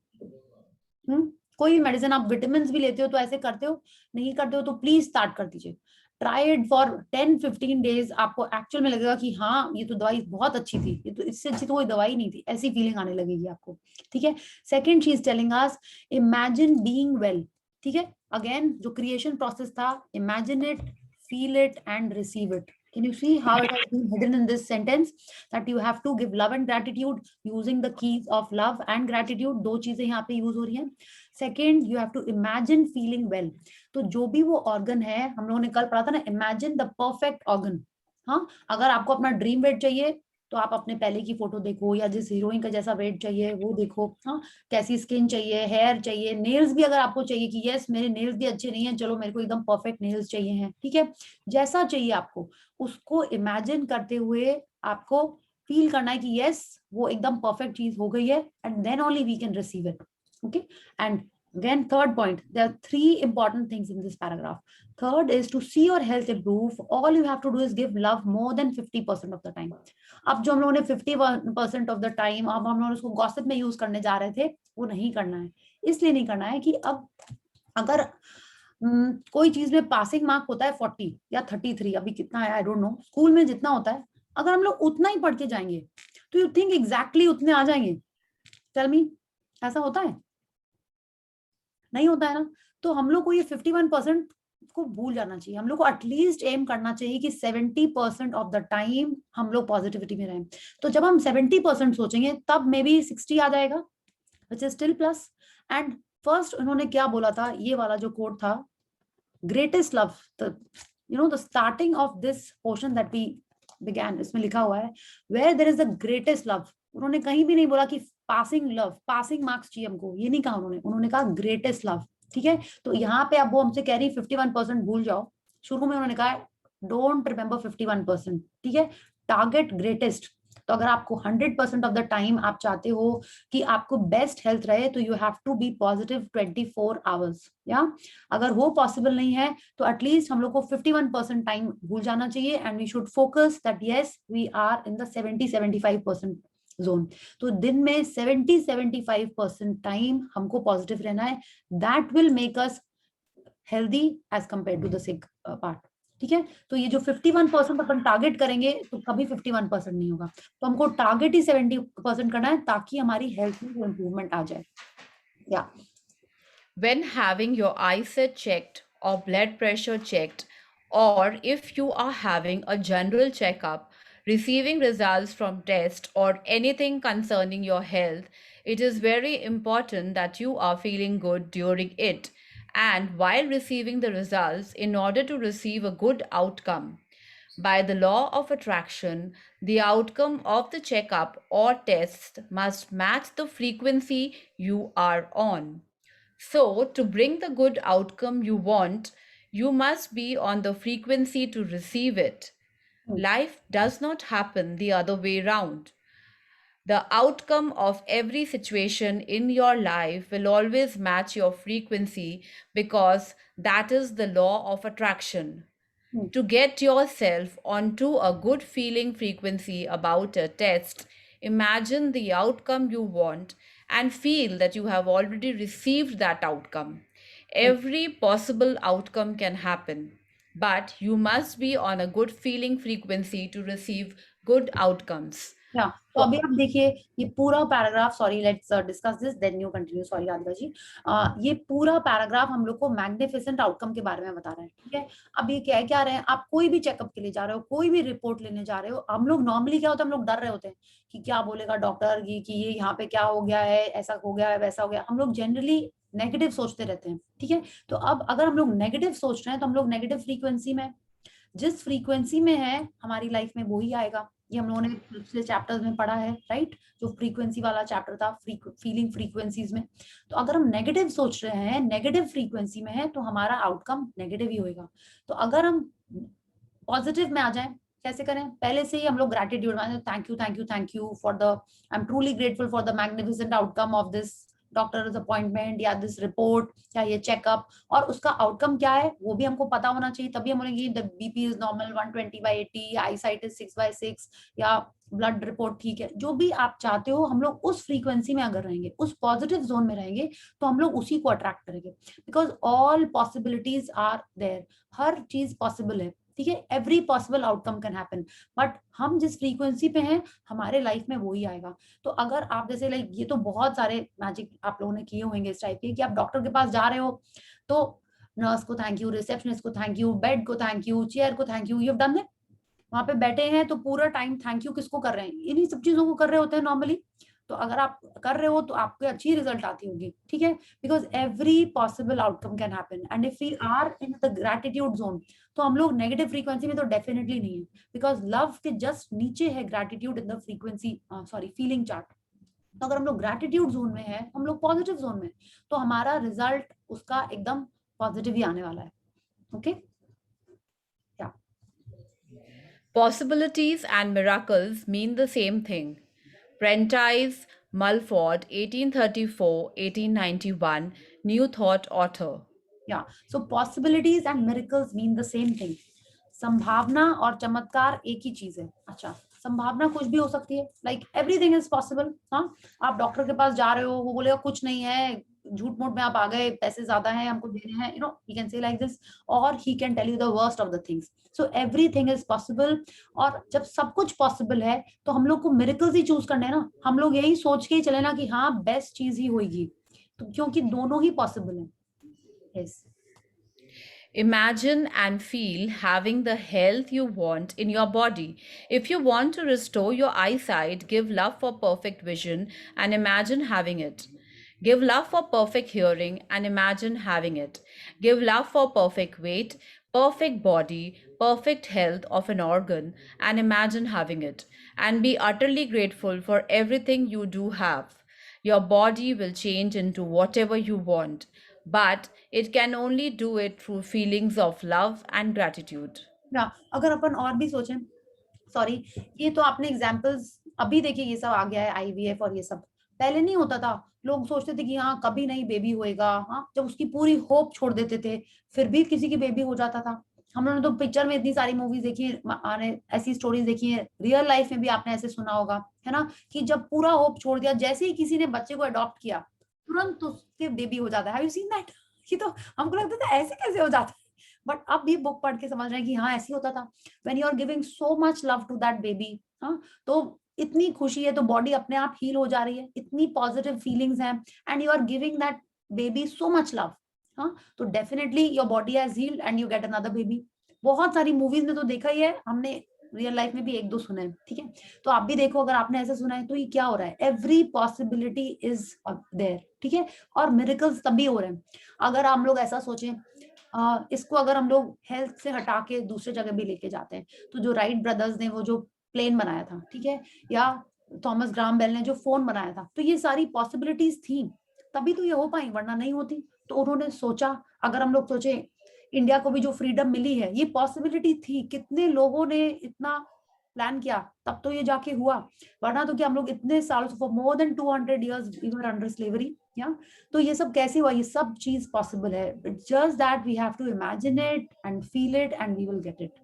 कोई भी मेडिसिन, आप विटामिन भी लेते हो तो ऐसे करते हो, नहीं करते हो तो प्लीज स्टार्ट कर दीजिए। ट्राई इट फॉर 10-15 डेज, आपको एक्चुअल में लगेगा कि हाँ ये तो दवाई बहुत अच्छी थी, ये तो इससे अच्छी तो कोई दवाई नहीं थी, ऐसी फीलिंग आने लगेगी आपको, ठीक है। Second she is telling us imagine being well, ठीक है, अगेन जो क्रिएशन प्रोसेस था, imagine it, feel it and receive it. Can you see how it has been hidden in this sentence that you have to give love and gratitude using the keys of love and gratitude? दो चीजें यहाँ पे use हो रही हैं। Second, you have to imagine feeling well. तो जो भी वो ऑर्गन है, हम लोगों ने कल पढ़ा था ना, इमेजिन द परफेक्ट ऑर्गन। हाँ, अगर आपको अपना ड्रीम वेट चाहिए तो आप अपने पहले की फोटो देखो, या जिस हीरोइन का जैसा वेट चाहिए वो देखो। हाँ, कैसी स्किन चाहिए, हेयर चाहिए, नेल्स भी अगर आपको चाहिए कि यस मेरे नेल्स भी अच्छे नहीं है, चलो मेरे को एकदम परफेक्ट नेल्स चाहिए हैं, ठीक है, जैसा चाहिए आपको, उसको इमेजिन करते हुए आपको फील करना है कि यस वो एकदम परफेक्ट चीज हो गई है, and then only we can receive it. Okay, and again third point, there are three important things in this paragraph. Third is to see your health improve, all you have to do is give love more than 50% of the time. अब जो हम लोगों ने 50% of the time अब हम लोग उसको gossip में यूज करने जा रहे थे, वो नहीं करना है। इसलिए नहीं करना है कि अब अगर कोई चीज में पासिंग मार्क होता है 40 या 33, अभी कितना है आई डोंट नो, स्कूल में जितना होता है, अगर हम लोग उतना ही पढ़ के जाएंगे तो यू थिंक एग्जैक्टली उतने आ जाएंगे? टेल मी, ऐसा होता है? नहीं होता है ना। तो हम लोग को ये 51% को भूल जाना चाहिए। हम लोग को एटलीस्ट एम करना चाहिए कि 70% ऑफ द टाइम हम लोग पॉजिटिविटी में रहें। तो जब हम 70% सोचेंगे तब मे बी 60 आ जाएगा, which is still plus. And first उन्होंने क्या बोला था, ये वाला जो कोड था, greatest love, the starting of this portion that we began, इसमें लिखा हुआ है where there is the greatest love. उन्होंने कहीं भी नहीं बोला कि पासिंग लव, पासिंग मार्क्स चाहिए हमको, ये नहीं कहा उन्होंने कहा ग्रेटेस्ट लव। ठीक है, तो यहाँ पे अब वो हमसे कह रही 51% भूल जाओ। शुरू में उन्होंने कहा डोंट रिमेंबर 51%, ठीक है, टारगेट ग्रेटेस्ट। तो अगर आपको 100% ऑफ द टाइम आप चाहते हो कि आपको बेस्ट हेल्थ रहे, तो you have to be positive 24 hours. या अगर वो पॉसिबल नहीं है तो एटलीस्ट हम लोग को 51% टाइम भूल जाना चाहिए, and we should focus that yes we are in the 70-75% zone. तो दिन में 70-75% टाइम हमको पॉजिटिव रहना है, that will make us healthy as compare to the sick part. ठीक है, तो ये जो 51% अपन टारगेट करेंगे तो कभी 51% नहीं होगा, तो हमको टारगेट ही 70% करना है ताकि हमारी हेल्थ में इंप्रूवमेंट आ जाए। या When having your eyesight checked or blood pressure checked, or if you are having a general checkup, receiving results from test or anything concerning your health, it is very important that you are feeling good during it and while receiving the results in order to receive a good outcome. By the law of attraction, the outcome of the checkup or test must match the frequency you are on. So, to bring the good outcome you want, you must be on the frequency to receive it. Life does not happen the other way round. The outcome of every situation in your life will always match your frequency because that is the law of attraction. To get yourself onto a good feeling frequency about a test, imagine the outcome you want and feel that you have already received that outcome. Every possible outcome can happen, but you must be on a good feeling frequency to receive good outcomes. या तो अभी आप देखिए ये पूरा paragraph, sorry let's discuss this then you continue, sorry Aditya ji, ये पूरा paragraph हम लोग को मैग्निफिसेंट आउटकम के बारे में बता रहे हैं। ठीक है, अब ये क्या रहे हैं, आप कोई भी चेकअप के लिए जा रहे हो, कोई भी रिपोर्ट लेने जा रहे हो, हम लोग नॉर्मली क्या होता है, हम लोग डर रहे होते हैं कि क्या बोलेगा डॉक्टर कि ये यहाँ पे क्या हो गया है, ऐसा हो गया है, वैसा हो गया, हम लोग जनरली नेगेटिव सोचते रहते हैं। ठीक है, तो अब अगर हम लोग नेगेटिव सोच रहे हैं तो हम लोग नेगेटिव फ्रीक्वेंसी में, जिस फ्रीक्वेंसी में है हमारी लाइफ में वो ही आएगा। ये हम लोगों ने पिछले चैप्टर्स में पढ़ा है, राइट, जो फ्रीक्वेंसी वाला चैप्टर था, फीलिंग फ्रीक्वेंसीज में। तो अगर हम नेगेटिव सोच रहे हैं, नेगेटिव फ्रीक्वेंसी में है, तो हमारा आउटकम नेगेटिव ही होगा। तो अगर हम पॉजिटिव में आ जाएं, कैसे करें, पहले से ही हम लोग ग्रैटिट्यूड में, thank you for the, I am truly grateful for the magnificent outcome of this doctors appointment या दिस रिपोर्ट या ये चेकअप, और उसका आउटकम क्या है वो भी हमको पता होना चाहिए। तभी हम बोलेंगे the BP is normal 120/80, I site is 6/6, या ब्लड रिपोर्ट ठीक है। जो भी आप चाहते हो, हम लोग उस फ्रीक्वेंसी में अगर रहेंगे, उस पॉजिटिव जोन में रहेंगे, तो हम लोग उसी को अट्रैक्ट करेंगे, because all possibilities are there, हर चीज पॉसिबल है। ठीक है, every possible outcome can happen, but हम जिस फ्रीक्वेंसी पे हैं हमारे लाइफ में वो ही आएगा। तो अगर आप जैसे लाइक, ये तो बहुत सारे मैजिक आप लोगों ने किए होंगे इस टाइप के, कि आप डॉक्टर के पास जा रहे हो तो नर्स को थैंक यू, रिसेप्शनिस्ट को थैंक यू, बेड को थैंक यू, चेयर को thank you, you have done that. वहां पे बैठे हैं तो पूरा टाइम थैंक यू किसको कर रहे हैं, इन्हीं सब चीजों को कर रहे होते हैं नॉर्मली। तो अगर आप कर रहे हो तो आपको अच्छी रिजल्ट आती होगी, ठीक है, because every possible outcome can happen and if we are in the gratitude zone, तो हम लोग नेगेटिव फ्रीक्वेंसी में तो डेफिनेटली नहीं है, बिकॉज लव के जस्ट नीचे है gratitude in the frequency feeling chart. तो अगर हम लोग ग्रैटिट्यूड जोन में है, हम लोग पॉजिटिव जोन में, तो हमारा रिजल्ट उसका एकदम पॉजिटिव ही आने वाला है। Okay Possibilities and miracles mean the same thing. Prentice Mulford, 1834-1891, New Thought author. Yeah, so possibilities and miracles mean the same thing. संभावना और चमत्कार एक ही चीज है। अच्छा, संभावना कुछ भी हो सकती है, लाइक एवरीथिंग इज पॉसिबल। हाँ, आप डॉक्टर के पास जा रहे हो, वो बोलेगा कुछ नहीं है, झूठ मूठ में आप आ गए, पैसे ज्यादा हैं हमको देने हैं, he can say like this, or he can tell you the worst of the things. So everything is possible. और जब सब कुछ पॉसिबल है तो हम लोग को मिरेकल्स ही चूज करने हैं ना, हम लोग यही सोच के ही चले ना कि हाँ बेस्ट चीज ही होगी, तो क्योंकि दोनों ही पॉसिबल है। Yes. Imagine and feel having the health you want in your body. If you want to restore your eyesight, give love for perfect vision and imagine having it. Give love for perfect hearing and imagine having it. Give love for perfect weight, perfect body, perfect health of an organ and imagine having it. And be utterly grateful for everything you do have. Your body will change into whatever you want, but it can only do it through feelings of love and gratitude. या अगर अपन और भी सोचें, sorry, ये तो आपने examples अभी देखिए, ये सब आ गया है आईवीएफ और ये सब, पहले नहीं होता था। लोग सोचते थे कि हाँ कभी नहीं बेबी होएगा, हाँ, जब उसकी पूरी होप छोड़ देते थे फिर भी किसी की बेबी हो जाता था। हम लोगों ने तो पिक्चर में इतनी सारी मूवीज देखी है, ऐसी स्टोरीज देखी है, रियल लाइफ में भी आपने ऐसे सुना होगा, है ना, कि जब पूरा होप छोड़ दिया, जैसे ही किसी ने बच्चे को अडॉप्ट किया, तुरंत उसके बेबी हो जाता है। Have you seen that? ये तो हमको लगता था ऐसे कैसे हो जाता है, बट अब भी बुक पढ़ के समझ रहे हैं कि हाँ ऐसे होता था। When you are giving so much love to that baby, हाँ, तो इतनी खुशी है, तो बॉडी अपने आप हील हो जा रही है, इतनी पॉजिटिव फीलिंग्स हैं, and you are giving that baby so much love, हाँ, तो definitely your body has healed and you get another baby. बहुत सारी मूवीज में तो देखा ही है हमने, रियल लाइफ में भी एक दो सुने हैं, ठीक है, तो आप भी देखो अगर आपने ऐसा सुना है तो ये क्या हो रहा है, एवरी पॉसिबिलिटी इज देयर, ठीक है, और मिरेकल्स तभी हो रहे हैं अगर हम लोग ऐसा सोचें। इसको अगर हम लोग हेल्थ से हटा के दूसरे जगह भी लेके जाते हैं, तो जो राइट ब्रदर्स ने वो जो प्लेन बनाया था, ठीक है, या थॉमस ग्राहम बेल ने जो फोन बनाया था, तो ये सारी पॉसिबिलिटीज थी, तभी तो ये हो पाई, वरना नहीं होती। तो उन्होंने सोचा, अगर हम लोग सोचे इंडिया को भी जो फ्रीडम मिली है, ये पॉसिबिलिटी थी, कितने लोगों ने इतना प्लान किया, तब तो ये जाके हुआ, वरना तो क्या हम लोग इतने सालों से, for more than 200 years we were under slavery, या, तो ये सब कैसे हुआ, ये सब चीज पॉसिबल है, it's just that we have to imagine it and feel it and we will get it.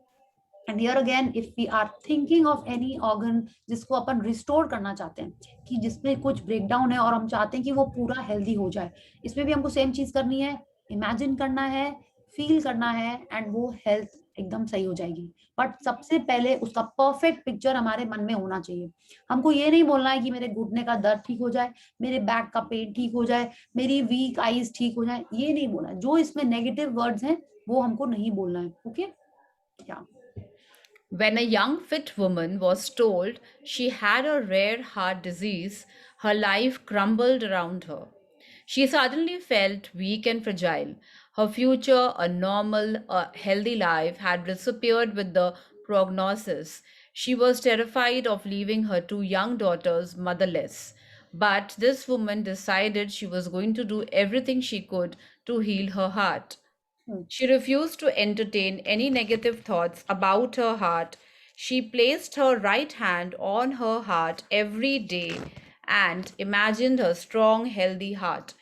And here again, if we are thinking of any organ जिसको अपन रिस्टोर करना चाहते हैं, कि जिसमें कुछ ब्रेकडाउन है और हम चाहते हैं कि वो पूरा हेल्दी हो जाए, इसमें भी हमको सेम चीज करनी है, इमेजिन करना है, फील करना है, एंड वो हेल्थ एकदम सही हो जाएगी। बट सबसे पहले उसका परफेक्ट पिक्चर हमारे मन में होना चाहिए। हमको ये नहीं बोलना है कि मेरे घुटने का दर्द ठीक हो जाए, मेरे बैक का पेन ठीक हो जाए, मेरी वीक आईज ठीक हो जाए, ये नहीं बोलना है। जो इसमें नेगेटिव वर्ड्स हैं वो हमको नहीं बोलना है। ओके, क्या? When a young fit woman was told she had a rare heart disease, her life crumbled around her. She suddenly felt weak and fragile. Her future, a normal, healthy life, had disappeared with the prognosis. She was terrified of leaving her two young daughters motherless. But this woman decided she was going to do everything she could to heal her heart. She refused to entertain any negative thoughts about her heart. She placed her right hand on her heart every day and imagined her strong, healthy heart.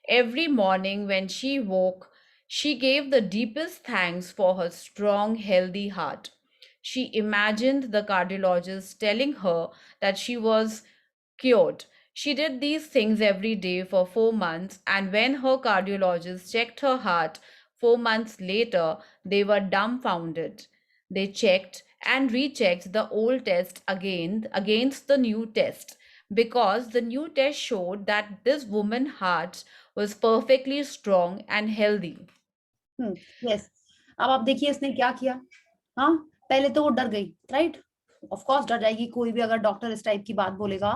Every morning when she woke, she gave the deepest thanks for her strong, healthy heart. She imagined the cardiologist telling her that she was cured. She did these things every day for 4 months, and when her cardiologist checked her heart 4 months later, they were dumbfounded. They checked and rechecked the old test again against the new test, because the new test showed that this woman's heart was perfectly strong and healthy. Yes. अब आप देखिए इसने क्या किया। हाँ, पहले तो वो डर गई, राइट, ऑफ कोर्स डर जाएगी, कोई भी अगर डॉक्टर इस टाइप की बात बोलेगा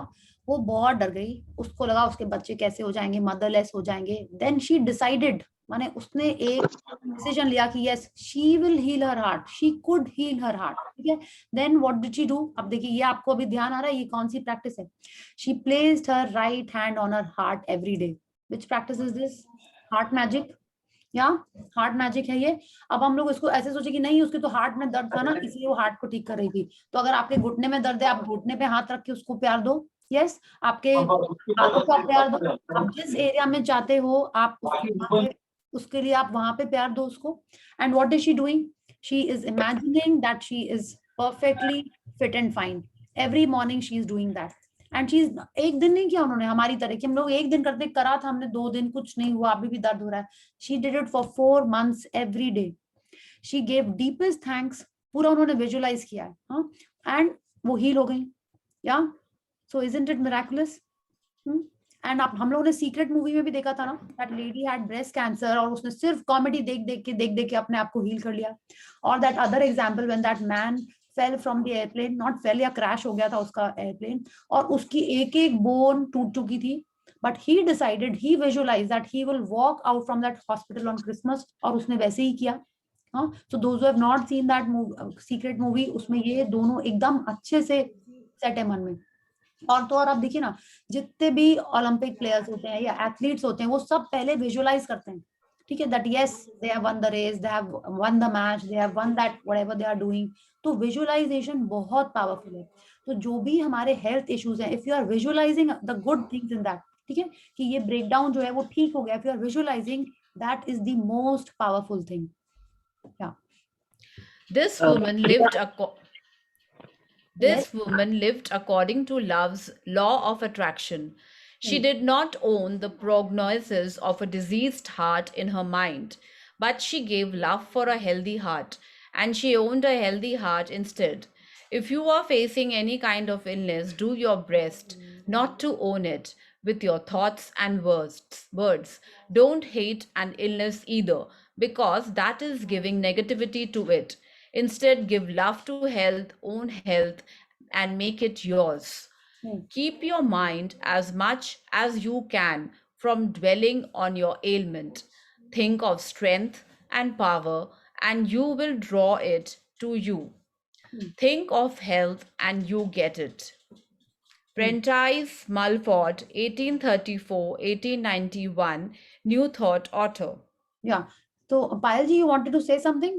वो बहुत डर गई, उसको लगा उसके बच्चे कैसे हो जाएंगे, मदरलेस हो जाएंगे। देन शी डिसाइडेड, माने उसने एक डिसीजन लिया कि yes she will heal her heart, she could heal her heart, ठीक है। Then what did she do, अब देखिए ये आपको अभी ध्यान आ रहा है ये कौन सी प्रैक्टिस है। She placed her right hand on her heart every day. Which practice is this? Heart magic, या हार्ट मैजिक है ये। अब हम लोग इसको ऐसे सोचे कि नहीं उसके तो हार्ट में दर्द था ना इसलिए वो हार्ट को ठीक कर रही थी, तो अगर आपके घुटने में दर्द है आप घुटने पे हाथ रख के उसको प्यार दो। यस, आपके हाथों को आप प्यार दो, आप जिस एरिया में चाहते हो आप उसके लिए आप वहां पे प्यार दो उसको। And what is she doing? She is imagining that she is perfectly fit and fine. Every morning she is doing that. And she, एक दिन नहीं किया उन्होंने हमारी तरह कि हम लोग एक दिन करते, करा था हमने 2 दिन कुछ नहीं हुआ अभी भी दर्द हो रहा है। She did it for 4 months every day. She gave deepest thanks, पूरा उन्होंने विजुअलाइज किया है, हाँ, एंड वो हील हो गई। या सो इजंट इट मिराकुलस? एंड आप हम लोगों ने सीक्रेट मूवी में भी देखा था ना, that lady had breast cancer और उसने सिर्फ कॉमेडी देख देख के अपने आप को हील कर लिया। और that other example when that man fell from the airplane, not fail या क्रैश हो गया था उसका एयरप्लेन, और उसकी एक एक बोन टूट चुकी थी, but he decided, he visualise that he will walk out from that hospital on Christmas, और उसने वैसे ही किया। हाँ, so those who have not seen that secret movie, उसमें ये दोनों एकदम अच्छे से सेट है मन में। और तो और आप देखिए ना, जितने भी ओलंपिक प्लेयर्स होते हैं या एथलीट्स होते हैं वो सब पहले विजुअलाइज करते हैं, ठीक है, that yes they have won the race, they have won the match, they have won that whatever they are doing. तो विजुअलाइजेशन बहुत पावरफुल है। तो जो भी हमारे हेल्थ इश्यूज हैं, if you are visualising the good things in that, ठीक है, कि ये ब्रेकडाउन जो है वो ठीक हो गया, if you are visualising, that is the most powerful thing. या This woman lived This woman lived according to love's law of attraction. She did not own the prognosis of a diseased heart in her mind, but she gave love for a healthy heart, and she owned a healthy heart instead. If you are facing any kind of illness, do your best not to own it with your thoughts and words. Don't hate an illness either, because that is giving negativity to it. Instead, give love to health, own health, and make it yours. Keep your mind as much as you can from dwelling on your ailment. Think of strength and power, and you will draw it to you. Think of health, and you get it. Prentice Mulford, 1834-1891, New Thought author. Yeah. So, Payal ji, you wanted to say something?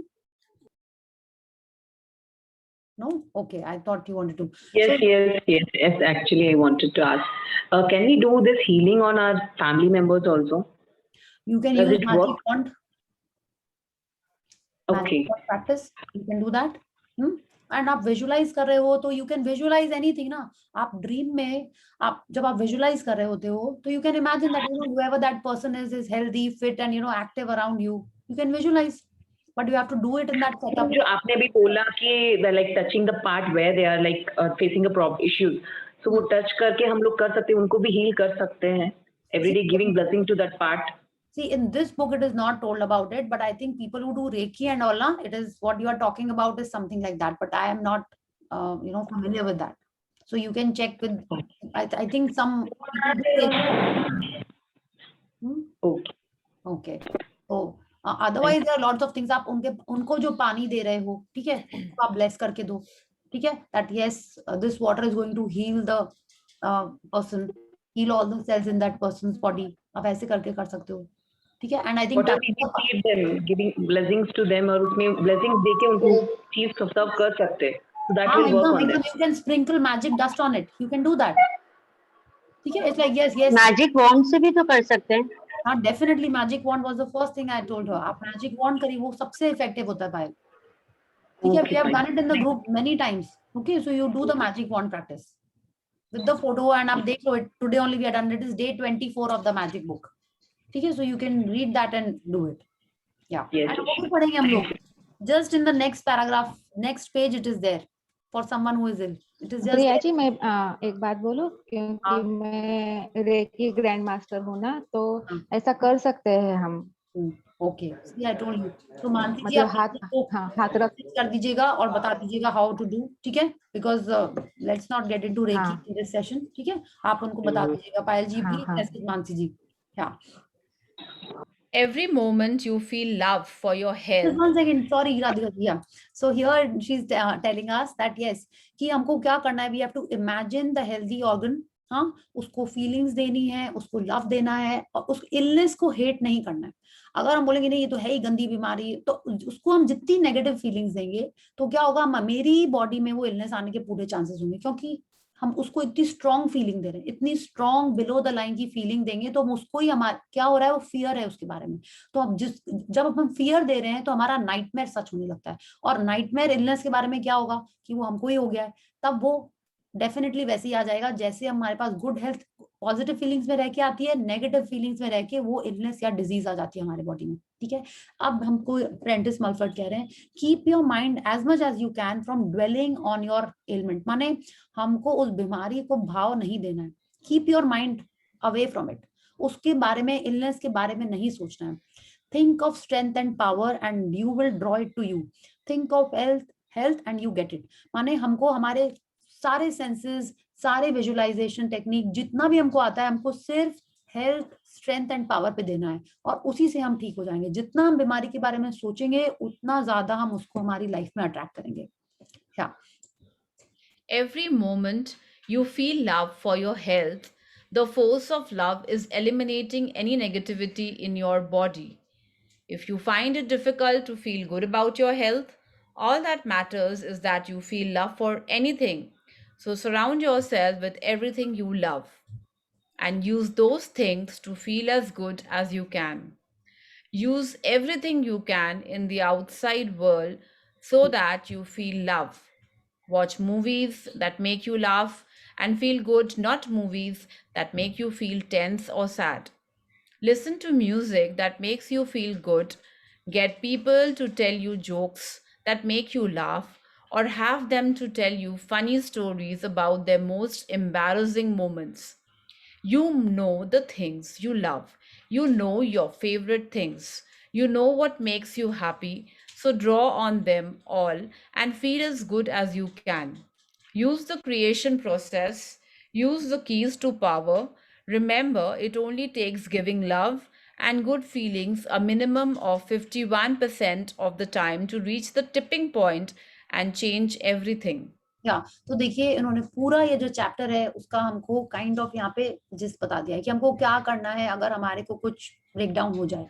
No? Okay, I thought you wanted to. Yes, actually, I wanted to ask. Can we do this healing on our family members also? You can Does use it magic work? wand. Okay. Magic wand practice. You can do that. And आप visualise कर रहे हो तो you can visualise anything ना। आप dream में आप जब आप विजुअलाइज कर रहे होते हो तो you can imagine that whoever that person is healthy, fit and active around you. You can visualize, but you have to do it in that setup. जो आपने अभी बोला कि like touching the part where they are like facing a problem issues, so वो touch करके हम लोग कर सकते हैं, उनको भी heal कर सकते हैं. Every day giving blessing to that part. See, in this book, it is not told about it, but I think people who do Reiki and all, it is what you are talking about is something like that. But I am not, familiar with that. So you can check with. I think some. Okay. So otherwise, there are lots of things. आप उनको जो पानी दे रहे हो, ठीक है, तो आप bless करके दो, ठीक है. That yes, this water is going to heal the person, heal all the cells in that person's body. आप ऐसे करके कर सकते हो. ठीक है. And I think giving blessings to them और उसमें ब्लेसिंग्स देके उनको चीज सर्व कर सकते हैं. So that will work on them. You can sprinkle magic dust on it. You can do that. ठीक है. It's like yes. Magic wand से भी तो कर सकते हैं. हाँ, definitely magic wand was the first thing I told her. आप magic wand करिए, वो सबसे effective होता है भाई. ठीक है. We have done it in the group many times. Okay, so you do the magic wand practice with the photo and आप देख लो. Today only we have done it. Is day 24 of the magic book. ठीक है. So you can read that and do it. Yeah. Yes. And वो भी पढ़ेंगे हम लोग. Just in the next paragraph, next page, it is there for someone who is ill. It is just. Priya ji, मैं एक बात बोलूं, क्योंकि मैं रेकी ग्रैंड मास्टर हूँ ना, तो ऐसा कर सकते हैं हम. Okay, see I told you. तो मानसी जी मतलब आप हाथ, इसको हाँ हाथ रख, मैसेज कर दीजिएगा और बता दीजिएगा हाउ टू डू, ठीक है? Because let's not get into reiki हाँ इन दिस सेशन, ठीक है? आप उनको बता दीजिएगा, पायल जी हाँ प्लीज हाँ मैसेज मानसी जी। हाँ, Every moment you feel love for your just health. 1 second, sorry Radhika ji, yeah. So here she's telling us that yes, कि हमको क्या करना है, we have to imagine the healthy organ, हाँ, उसको फीलिंग्स देनी है, उसको लव देना है, और उस इलनेस को हेट नहीं करना है। अगर हम बोलेंगे नहीं ये तो है ही गंदी बीमारी, तो उसको हम जितनी नेगेटिव फीलिंग्स देंगे तो क्या होगा, मेरी बॉडी में वो इलनेस आने के पूरे चांसेस होंगे, क्योंकि हम उसको इतनी स्ट्रॉन्ग फीलिंग दे रहे हैं, इतनी स्ट्रॉन्ग बिलो द लाइन की फीलिंग देंगे तो हम उसको ही, हमारा क्या हो रहा है, वो फियर है उसके बारे में। तो अब जब हम फियर दे रहे हैं तो हमारा नाइटमेयर सच होने लगता है, और नाइटमेयर इलनेस के बारे में क्या होगा कि वो हमको ही हो गया है, तब वो डेफिनेटली वैसे ही आ जाएगा जैसे हमारे पास गुड हेल्थ पॉजिटिव फीलिंग्स में रह के आती है, नेगेटिव फीलिंग्स में रह के वो इलनेस या डिजीज आ जाती है हमारे बॉडी में, ठीक है? अब हमको प्रेंटिस मलफर्ड कह रहे हैं, keep your mind as much as you can from dwelling on your element, माने हमको उस बीमारी को भाव नहीं देना है, keep your mind away from it, उसके बारे में, इलनेस के बारे में नहीं सोचना है। Think of strength and power and you will draw it to you. Think of health and you get it. माने हमको हमारे सारे सेंसेस, सारे विजुअलाइजेशन टेक्निक, जितना भी हमको आता है, हमको सिर्फ हेल्थ, स्ट्रेंथ एंड पावर पे देना है, और उसी से हम ठीक हो जाएंगे। जितना हम बीमारी के बारे में सोचेंगे उतना ज्यादा हम उसको हमारी लाइफ में अट्रैक्ट करेंगे। क्या? Every moment you feel love for your health, the force of love is eliminating any negativity in your body. If you find it difficult to feel good about your health, all that matters is that you feel love for anything. So surround yourself with everything you love and use those things to feel as good as you can. Use everything you can in the outside world so that you feel love. Watch movies that make you laugh and feel good, not movies that make you feel tense or sad. Listen to music that makes you feel good. Get people to tell you jokes that make you laugh, or have them to tell you funny stories about their most embarrassing moments. You know the things you love. You know your favorite things. You know what makes you happy. So draw on them all and feel as good as you can. Use the creation process. Use the keys to power. Remember, it only takes giving love and good feelings a minimum of 51% of the time to reach the tipping point and change everything. या तो देखिए इन्होंने पूरा ये जो chapter है उसका हमको काइंड ऑफ यहाँ पे जिस बता दिया है कि हमको क्या करना है अगर हमारे को कुछ ब्रेक डाउन हो जाए।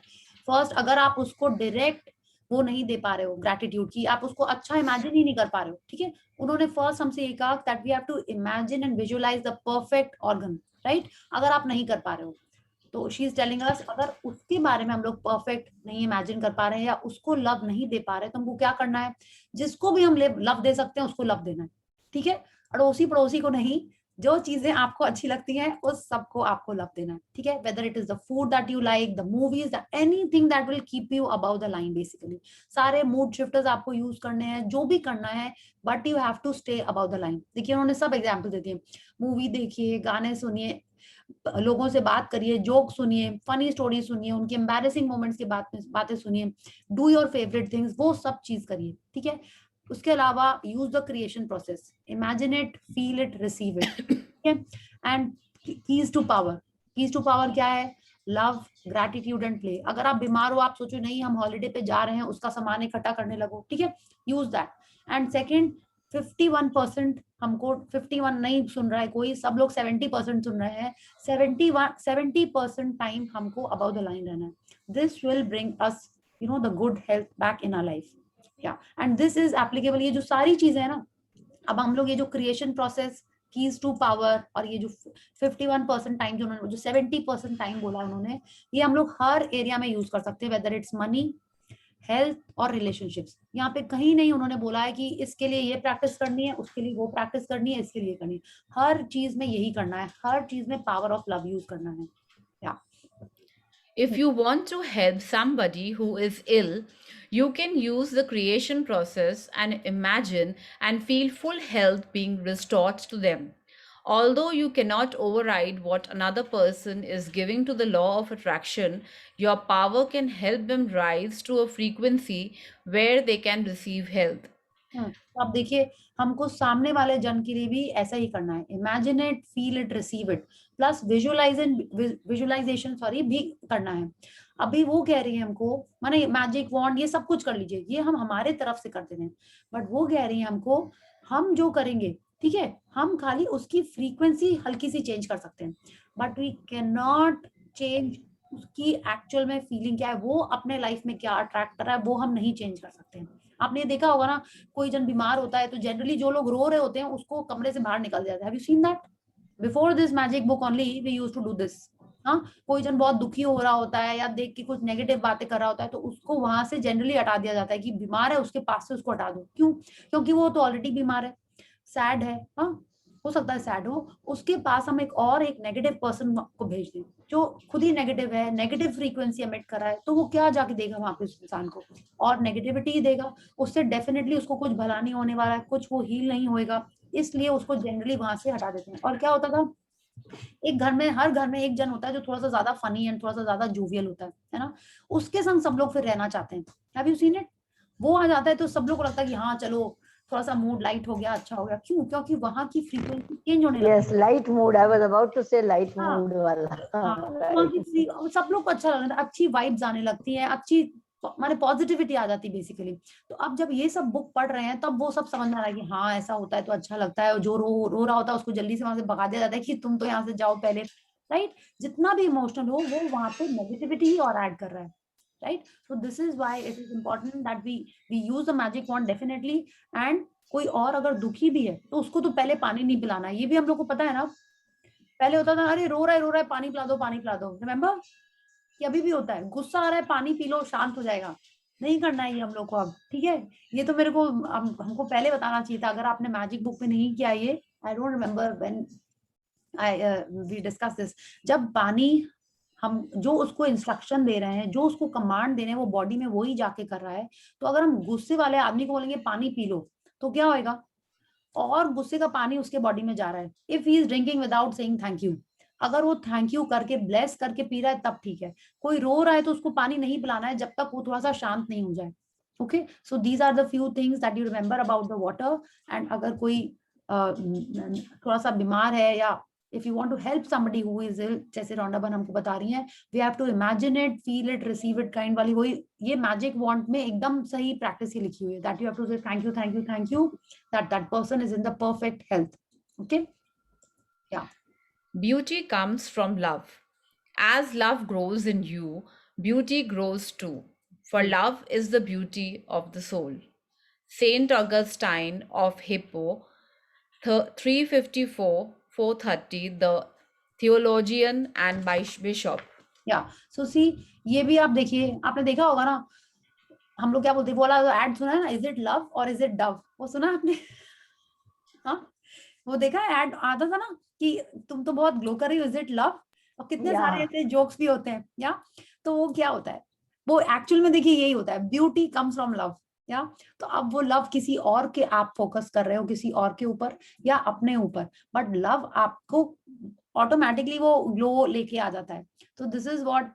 फर्स्ट, अगर आप उसको डायरेक्ट वो नहीं दे पा रहे हो ग्रैटिट्यूड की, आप उसको अच्छा इमेजिन ही नहीं कर पा रहे हो, ठीक है? उन्होंने फर्स्ट हमसे ये कहा that we have to imagine and visualise the perfect organ, right? अगर आप नहीं कर पा रहे हो तो शी इज टेलिंग अस, अगर उसके बारे में हम लोग परफेक्ट नहीं इमेजिन कर पा रहे हैं या उसको लव नहीं दे पा रहे तो हमको क्या करना है? जिसको भी हम लव दे सकते हैं उसको लव देना है, ठीक है? अड़ोसी पड़ोसी को नहीं, जो चीजें आपको अच्छी लगती हैं उस सबको आपको लव देना है, ठीक है? Whether it is the food that you like, the movies, anything that will keep you above the line. Basically सारे मूड शिफ्टर्स आपको यूज करने हैं, जो भी करना है, but you have to stay above the line. देखिए उन्होंने सब एग्जाम्पल देती है, मूवी देखिए, गाने सुनिए, लोगों से बात करिए, जोक सुनिए, फनी स्टोरी सुनिए, उनके एम्बैरेसिंग मोमेंट्स की बातें सुनिए, डू योर फेवरेट थिंग्स, वो सब चीज करिए, ठीक है? उसके अलावा use the creation process, imagine it, feel it, receive it, ठीक है? And keys to power, keys to power क्या है? Love, gratitude and play. अगर आप बीमार हो, आप सोचो नहीं हम हॉलिडे पे जा रहे हैं, उसका सामान इकट्ठा करने लगो, ठीक है? Use that. एंड सेकेंड, 51% हमको 51 नहीं सुन रहा है कोई, सब लोग 70% सुन रहे हैं, 70% टाइम हमको अबव द लाइन रहना है। This will bring us you know the good health back in our life. And this is applicable. ये जो सारी चीजें है ना, अब हम लोग ये जो creation process, keys to power, और ये जो 51% टाइम जो उन्होंने, जो 70% टाइम बोला उन्होंने, ये हम लोग हर एरिया में यूज कर सकते हैं, वेदर इट्स मनी, हेल्थ और रिलेशनशिप्स। यहाँ पे कहीं नहीं उन्होंने बोला है कि इसके लिए ये प्रैक्टिस करनी है, उसके लिए वो प्रैक्टिस करनी है, इसके लिए करनी है। हर चीज में यही करना है, हर चीज में पावर ऑफ लव यूज करना है। If you want to help somebody who is ill, you can use the creation process and imagine and feel full health being restored to them. Although you cannot override what another person is giving to the law of attraction, your power can help them rise to a frequency where they can receive health. तो अब देखिए, हमको सामने वाले जन के लिए भी ऐसा ही करना है. Imagine it, feel it, receive it, plus visualisation भी करना है. अभी वो कह रही है हमको, माने मैजिक वॉन्ड ये सब कुछ कर लीजिए, ये हम हमारे तरफ से करते हैं, बट वो कह रही है हमको हम जो करेंगे, ठीक है, हम खाली उसकी फ्रीक्वेंसी हल्की सी चेंज कर सकते हैं, but we can not change उसकी एक्चुअल में फीलिंग क्या है, वो अपने लाइफ में क्या अट्रैक्ट कर रहा है, वो हम नहीं चेंज कर सकते हैं. आपने देखा होगा ना, कोई जन बीमार होता है तो जनरली जो लोग रो रहे होते हैं उसको कमरे से बाहर निकल जाता है. Have you seen that? Before this magic book only we used to do this. हाँ, कोई जन बहुत दुखी हो रहा होता है या देख के कुछ नेगेटिव बातें कर रहा होता है तो उसको वहां से जनरली हटा दिया जाता है कि बीमार है, उसके पास से उसको हटा दो. क्यों? क्योंकि वो तो ऑलरेडी बीमार है, सैड है. हाँ, हो सकता है सैड हो, उसके पास हम एक नेगेटिव पर्सन को भेज दें जो खुद ही नेगेटिव है, नेगेटिव फ्रीक्वेंसी एमिट कर रहा है, तो वो क्या जाके देगा वहां पे उस इंसान को, और नेगेटिविटी ही देगा. उससे डेफिनेटली उसको कुछ भला नहीं होने वाला है, कुछ वो हील नहीं होएगा, इसलिए उसको जनरली वहां से हटा देते हैं. और क्या होता था, एक घर में, हर घर में एक जन होता है जो थोड़ा सा ज्यादा फनी एंड थोड़ा सा ज्यादा जोवियल होता है ना, उसके संग सब लोग फिर रहना चाहते हैं. Have you seen it? वो आ जाता है तो सब लोग को लगता है कि हाँ चलो थोड़ा सा मूड लाइट हो गया, अच्छा हो गया. क्यों? क्योंकि वहां की फ्रीक्वेंसी चेंज होने लगती है. Yes, light mood. I was about to say light mood वाला. वहां की सब लोग को अच्छा लगता है, अच्छी वाइब्स आने लगती है, अच्छी माने पॉजिटिविटी आ जाती है बेसिकली. तो अब जब ये सब बुक पढ़ रहे हैं तब वो सब समझ में आ रहा है कि हाँ ऐसा होता है तो अच्छा लगता है, और जो रो रहा होता है उसको जल्दी से वहां से भगा दिया जाता है कि तुम तो यहाँ से जाओ पहले. राइट? जितना भी इमोशनल हो वो वहां पे नेगेटिविटी ही और ऐड कर रहा है. Right? So this is why it is important that we use the magic wand definitely. एंड कोई और अगर दुखी भी है तो उसको तो पहले पानी नहीं पिलाना है, ये भी हम लोग को पता है ना. पहले होता था अरे रो रहा है पानी पिला दो. रिमेम्बर? कि अभी भी होता है, गुस्सा आ रहा है पानी पी लो शांत हो जाएगा. नहीं करना है ये हम लोग को अब, ठीक है. ये तो मेरे को हमको पहले बताना चाहिए था, अगर आपने मैजिक बुक में नहीं किया ये. I don't remember when we discuss this. जब पानी हम जो उसको इंस्ट्रक्शन दे रहे हैं, जो उसको कमांड दे रहे हैं, वो बॉडी में वही जाके कर रहा है. तो अगर हम गुस्से वाले आदमी को बोलेंगे पानी पी लो तो क्या होएगा, और गुस्से का पानी उसके बॉडी में जा रहा है. If he is drinking without saying thank you, अगर वो थैंक यू करके ब्लेस करके पी रहा है तब ठीक है. कोई रो रहा है तो उसको पानी नहीं पिलाना है जब तक वो थोड़ा सा शांत नहीं हो जाए. Okay, so these are the few things that you remember about the water. एंड अगर कोई थोड़ा सा बीमार है या if you want to help somebody who is ill, जैसे रौंडा बन हमको बता रही हैं, we have to imagine it, feel it, receive it kind वाली वही ये मैजिक वॉन्ट में एकदम सही प्रैक्टिस ही लिखी हुई है. that you have to say thank you that person is in the perfect health. Okay, yeah. Beauty comes from love. As love grows in you, beauty grows too. For love is the beauty of the soul. Saint Augustine of Hippo, 354-430, the theologian and bishop. Yeah, so see, ये भी आप देखिए, आपने देखा होगा ना, हम लोग क्या बोलते हैं, वो वाला एड सुना है ना, इज इट लव और इज इट डव, वो सुना आपने? हाँ, वो देखा है एड आता था ना कि तुम तो बहुत ग्लो कर रही हो, इज इट लव. और कितने सारे ऐसे जोक्स भी होते हैं. या तो वो क्या होता है, वो एक्चुअल में देखिए यही होता है, ब्यूटी कम्स फ्रॉम लव. या तो अब वो लव किसी और के आप फोकस कर रहे हो, किसी और के ऊपर या अपने ऊपर, बट लव आपको ऑटोमेटिकली वो ग्लो लेके आ जाता है. तो this is what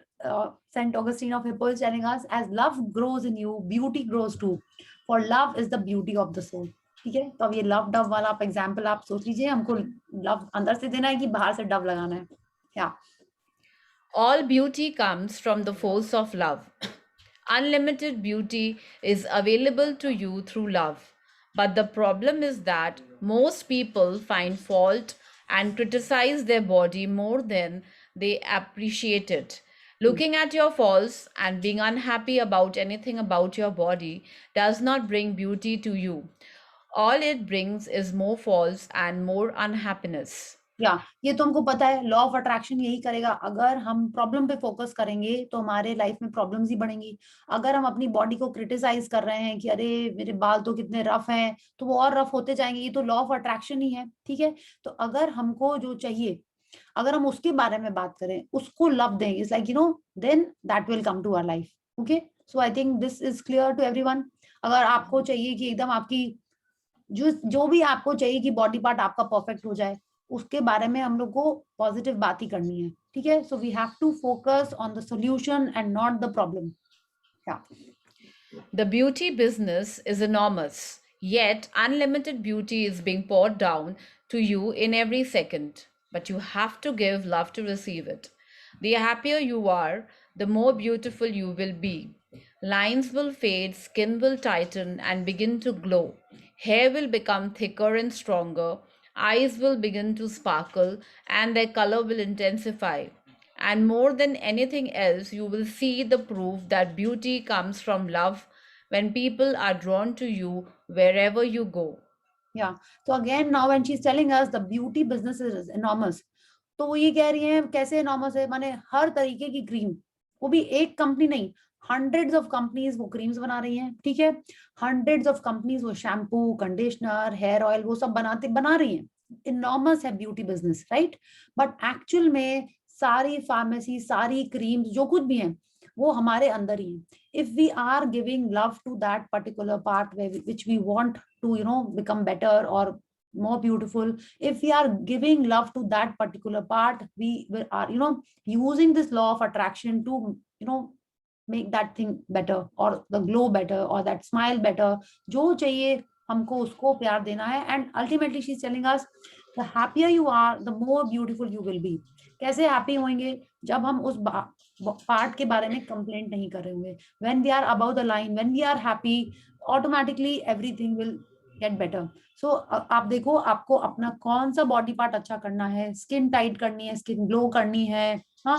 Saint Augustine of Hippo is telling us, as love grows in you beauty grows too, for love is the beauty of the soul. ठीक है, तो अब ये लव डव वाला आप एग्जाम्पल आप सोच लीजिए, हमको लव अंदर से देना है कि बाहर से डव लगाना है. या All beauty comes from the force of love. Unlimited beauty is available to you through love. But the problem is that most people find fault and criticize their body more than they appreciate it. Looking at your faults and being unhappy about anything about your body does not bring beauty to you. All it brings is more faults and more unhappiness. या ये तो हमको पता है, law of attraction यही करेगा. अगर हम प्रॉब्लम पे फोकस करेंगे तो हमारे लाइफ में प्रॉब्लम्स ही बढ़ेंगी. अगर हम अपनी बॉडी को क्रिटिसाइज कर रहे हैं कि अरे मेरे बाल तो कितने रफ हैं, तो वो और रफ होते जाएंगे. ये तो लॉ ऑफ अट्रैक्शन ही है. ठीक है, तो अगर हमको जो चाहिए, अगर हम उसके बारे में बात करें, उसको लव दें, it's like then that will come to our life. Okay, so I think this is clear to everyone. अगर आपको चाहिए कि एकदम आपकी जो भी आपको चाहिए कि बॉडी पार्ट आपका परफेक्ट हो जाए, उसके बारे में हम लोग को पॉजिटिव बात ही करनी है, ठीक है? So we have to focus on the solution and not the problem. The beauty business is enormous, yet unlimited beauty is being poured down to you in every second. But you have to give love to receive it. The happier you are, the more beautiful you will be. Lines will fade, skin will tighten and begin to glow. Hair will become thicker and stronger. Eyes will begin to sparkle and their color will intensify. And more than anything else, you will see the proof that beauty comes from love when people are drawn to you wherever you go. Yeah. So again, now when she's telling us the beauty business is enormous, तो वो ये कह रही है कैसे enormous है, माने हर तरीके की क्रीम, वो भी एक कंपनी नहीं, hundreds of companies वो क्रीम्स बना रही हैं, ठीक है? hundreds of companies वो शैम्पू, कंडीशनर, हेयर ऑयल वो सब बना रही हैं. enormous है beauty business, right? But actual में सारी फार्मेसी, सारी क्रीम्स जो कुछ भी हैं वो हमारे अंदर ही है. If we are giving love to that particular part which we want to, you know, become better or more beautiful, if we are giving love to that particular part, we are, you know, using this law of attraction to, you know, make that thing better or the glow better or that smile better. जो चाहिए हमको उसको प्यार देना है. And ultimately she's telling us the happier you are, the more beautiful you will be. कैसे happy होंगे? जब हम उस पार्ट के बारे में कंप्लेंट नहीं कर रहे होंगे. When we are above the line, when we are happy, automatically everything will get better. So आप देखो आपको अपना कौन सा बॉडी पार्ट अच्छा करना है, स्किन टाइट करनी है, स्किन ग्लो करनी है, हाँ,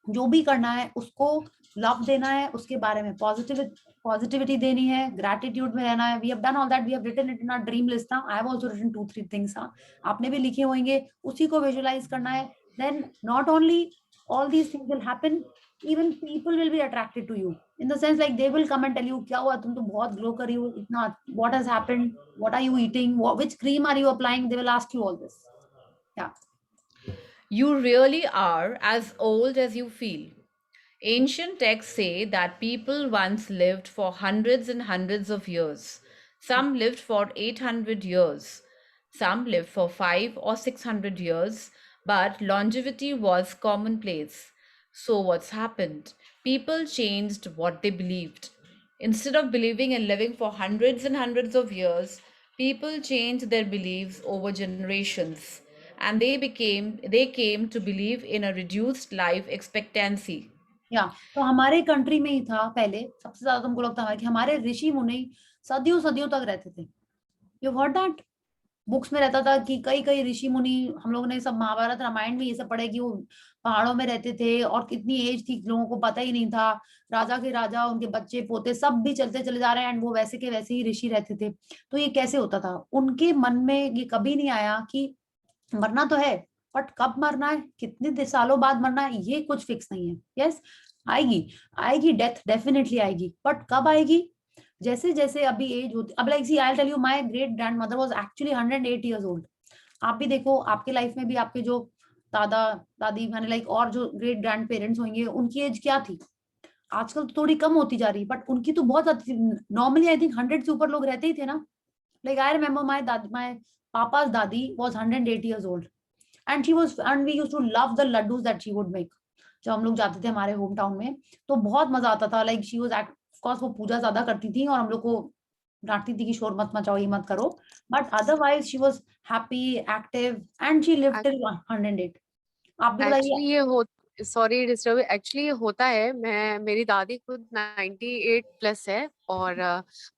जो भी करना है उसको लव देना है, उसके बारे में पॉजिटिविटी देनी है, ग्रैटिट्यूड में रहना है. We have done all that, we have written it in our dream list. I have also written 2-3 things. आपने भी लिखे होंगे, उसी को विजुअलाइज करना है. then not only all these things will happen, even people will be attracted to you in the sense like they will come and tell you क्या हुआ, तुम तो बहुत ग्लो कर रही हो इतना, what has happened, what are you eating, which cream are you applying, they will ask you all this. Yeah. You really are as old as you feel. Ancient texts say that people once lived for hundreds and hundreds of years. Some lived for 800 years. Some lived for 500 or 600 years. But longevity was commonplace. So what's happened? People changed what they believed. Instead of believing and living for hundreds and hundreds of years, people changed their beliefs over generations. And they came to believe in a reduced life expectancy. Yeah. तो हमारे country में ही था पहले, सबसे ज्यादा तुमको लगता है कि हमारे ऋषि मुनि सदियों सदियों तक रहते थे. You've heard that? बुक्स में रहता था कि कई ऋषि मुनि, हम लोगों ने सब महाभारत रामायण में ये सब पढ़े कि वो पहाड़ों में रहते थे और कितनी एज थी लोगों को पता ही नहीं था. राजा के राजा, उनके बच्चे पोते सब भी चलते चले जा रहे हैं एंड वो वैसे के वैसे ही ऋषि रहते थे. तो ये कैसे होता था? उनके मन में ये कभी नहीं आया कि मरना तो है, बट कब मरना है, कितने सालों बाद मरना है, ये कुछ फिक्स नहीं है. यस, आएगी डेथ डेफिनेटली आएगी, बट कब आएगी? जैसे जैसे अभी एज होती, अब like see I tell you, my great grandmother was actually 108 years old. आप भी देखो आपके लाइफ में भी आपके जो दादा दादी माने लाइक और जो ग्रेट ग्रैंड पेरेंट्स होंगे उनकी एज क्या थी? आजकल तो थोड़ी कम होती जा रही, बट उनकी तो बहुत ज्यादा थी. नॉर्मली आई थिंक 100 से ऊपर लोग रहते ही थे ना. लाइक आई रिमेम्बर माय पापा's दादी was 108 years old and we used to love the laddus that she would make. जब हम लोग जाते थे हमारे होम टाउन में तो बहुत मजा आता था. लाइक शी वाज ऑफकोर्स वो पूजा ज्यादा करती थी और हम लोग को डांटती थी कि शोर मत मचाओ, ये मत करो, but otherwise she was happy, active and she lived till 108. आप भी एक्चुअली बताइए. ये सॉरी डिस्टर्ब, एक्चुअली ये होता है. मेरी दादी खुद 98 प्लस है और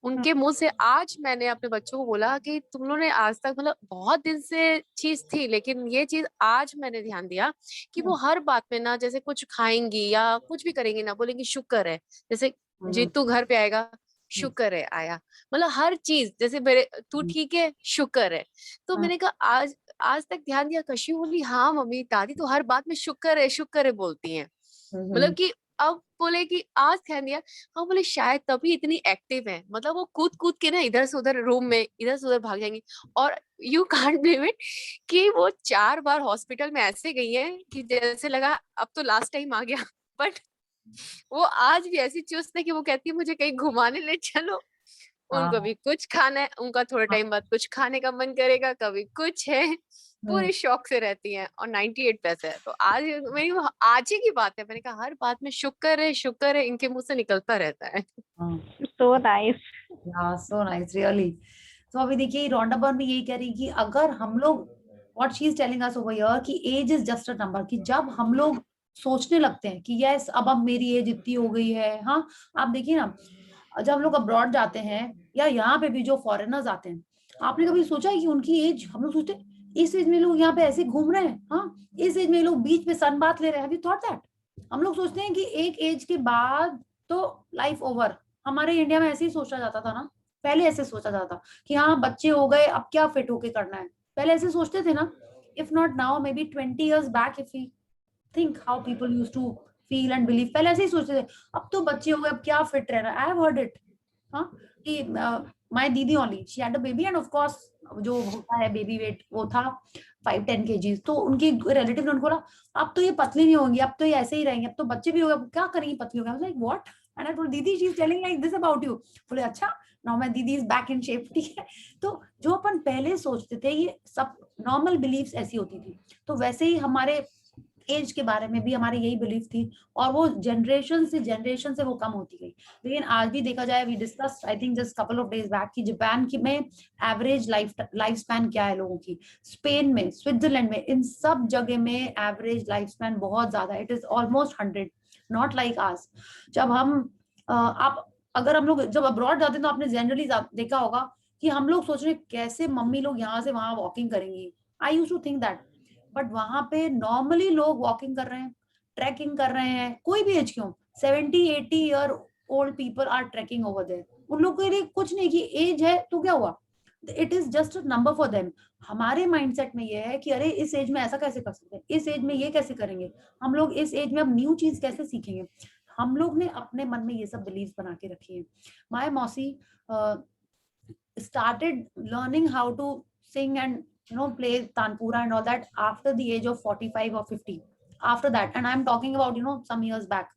उनके मुंह से आज मैंने अपने बच्चों को बोला कि तुम लोगों ने आज तक, मतलब बहुत दिन से चीज थी लेकिन ये चीज आज मैंने ध्यान दिया कि वो हर बात में ना, जैसे कुछ खाएंगी या कुछ भी करेंगी ना, बोलेंगी शुक्र है. जैसे जीतू घर पे आएगा, शुक्र है आया, मतलब हर चीज, जैसे मेरे तू ठीक है, शुक्र है. तो मैंने कहा आज तक ध्यान दिया. कशी बोली हाँ मम्मी, दादी तो हर बात में शुक्र है बोलती हैं. मतलब कि अब बोले कि आज ध्यान दिया. हाँ बोले शायद तभी इतनी एक्टिव है, मतलब वो कूद के ना इधर से उधर रूम में इधर से उधर भाग जाएंगी. और यू कांट बिलीव इट कि वो 4 बार हॉस्पिटल में ऐसे गई है कि जैसे लगा अब तो लास्ट टाइम आ गया. बट वो आज भी ऐसी चुस्त है कि वो कहती है मुझे कहीं घुमाने ले चलो. उनको भी कुछ खाना है, उनका थोड़ा टाइम बाद कुछ खाने का मन करेगा, कभी कुछ है. पूरे शौक से रहती हैं और 98 प्लस है। तो आज मेरी आज ही की बात है, मैंने कहा हर बात में शुक्र है इनके मुंह से निकलता रहता है। So nice. So nice really. तो अभी देखिए रोंडा बर्न भी यही कह रही कि अगर हम लोग what she is telling us over here कि age is just a number, कि जब हम लोग सोचने लगते हैं कि यस अब मेरी एज इतनी हो गई है। हाँ, आप देखिए ना, जब हम लोग अब्रॉड जाते हैं या यहाँ पे भी जो फॉरेनर्स आते हैं, आपने कभी सोचा है कि उनकी एज, हम लोग सोचते हैं इस एज में लोग यहाँ पे ऐसे घूम रहे हैं, हाँ इस एज में लोग बीच में सन बात ले रहे हैं, हैव यू थॉट दैट? हम लोग सोचते हैं कि एक एज के बाद तो लाइफ ओवर। हमारे इंडिया में ऐसे ही सोचा जाता था ना, पहले ऐसे सोचा जाता कि हाँ बच्चे हो गए अब क्या फिट होके करना है, पहले ऐसे सोचते थे ना। If not now, maybe 20 years back, if you think how people used to feel and believe, पहले ऐसे ही सोचते थे अब तो बच्चे हो गए अब क्या फिट रहना। I have heard it. हाँ, कि माय दीदी only she had a baby end of course जो होता है बेबी वेट वो था 5-10 kgs। तो उनकी रिलेटिव ने उनको बोला अब तो ये पतली नहीं होंगी, अब तो ये ऐसे ही रहेंगे, अब तो बच्चे भी हो गए, क्या करेंगी पतली हो गए। Like what? And I told दीदी she is telling like this about you. बोले अच्छा, नाउ माय दीदी इज बैक इन शेप। ठीक है, तो जो अपन पहले सोचते थे ये सब नॉर्मल बिलीव्स ऐसी होती थी, तो वैसे ही हमारे एज के बारे में भी हमारी यही बिलीफ थी और वो जनरेशन से वो कम होती गई। लेकिन आज भी देखा जाए, we discuss I think just couple of days back कि जापान की में एवरेज लाइफ स्पैन क्या है लोगों की, स्पेन में, स्विट्जरलैंड में, इन सब जगह में एवरेज लाइफ स्पैन बहुत ज्यादा, it is almost 100, not like आज। जब हम आप अगर हम लोग जब अब्रॉड जाते हैं तो आपने जनरली देखा होगा कि हम लोग सोच रहे कैसे मम्मी लोग यहाँ से वहां वॉकिंग करेंगी। I used to think that, but वहां पे नॉर्मली लोग वॉकिंग कर रहे हैं, ट्रैकिंग कर रहे हैं, कोई भी एज क्यों, 70-80 year old people are trekking over there. उन लोग के लिए कुछ नहीं कि एज है तो क्या हुआ, it is just a number for them. हमारे माइंडसेट में ये है कि अरे इस एज में ऐसा कैसे कर सकते हैं, इस एज में ये कैसे करेंगे, हम लोग इस एज में अब न्यू चीज कैसे सीखेंगे। हम लोग ने अपने मन में ये सब बिलीव्स बना के रखी है। माय मौसी started learning how to sing and play tanpura and all that after the age of 45 or 50, after that, and I'm talking about some years back।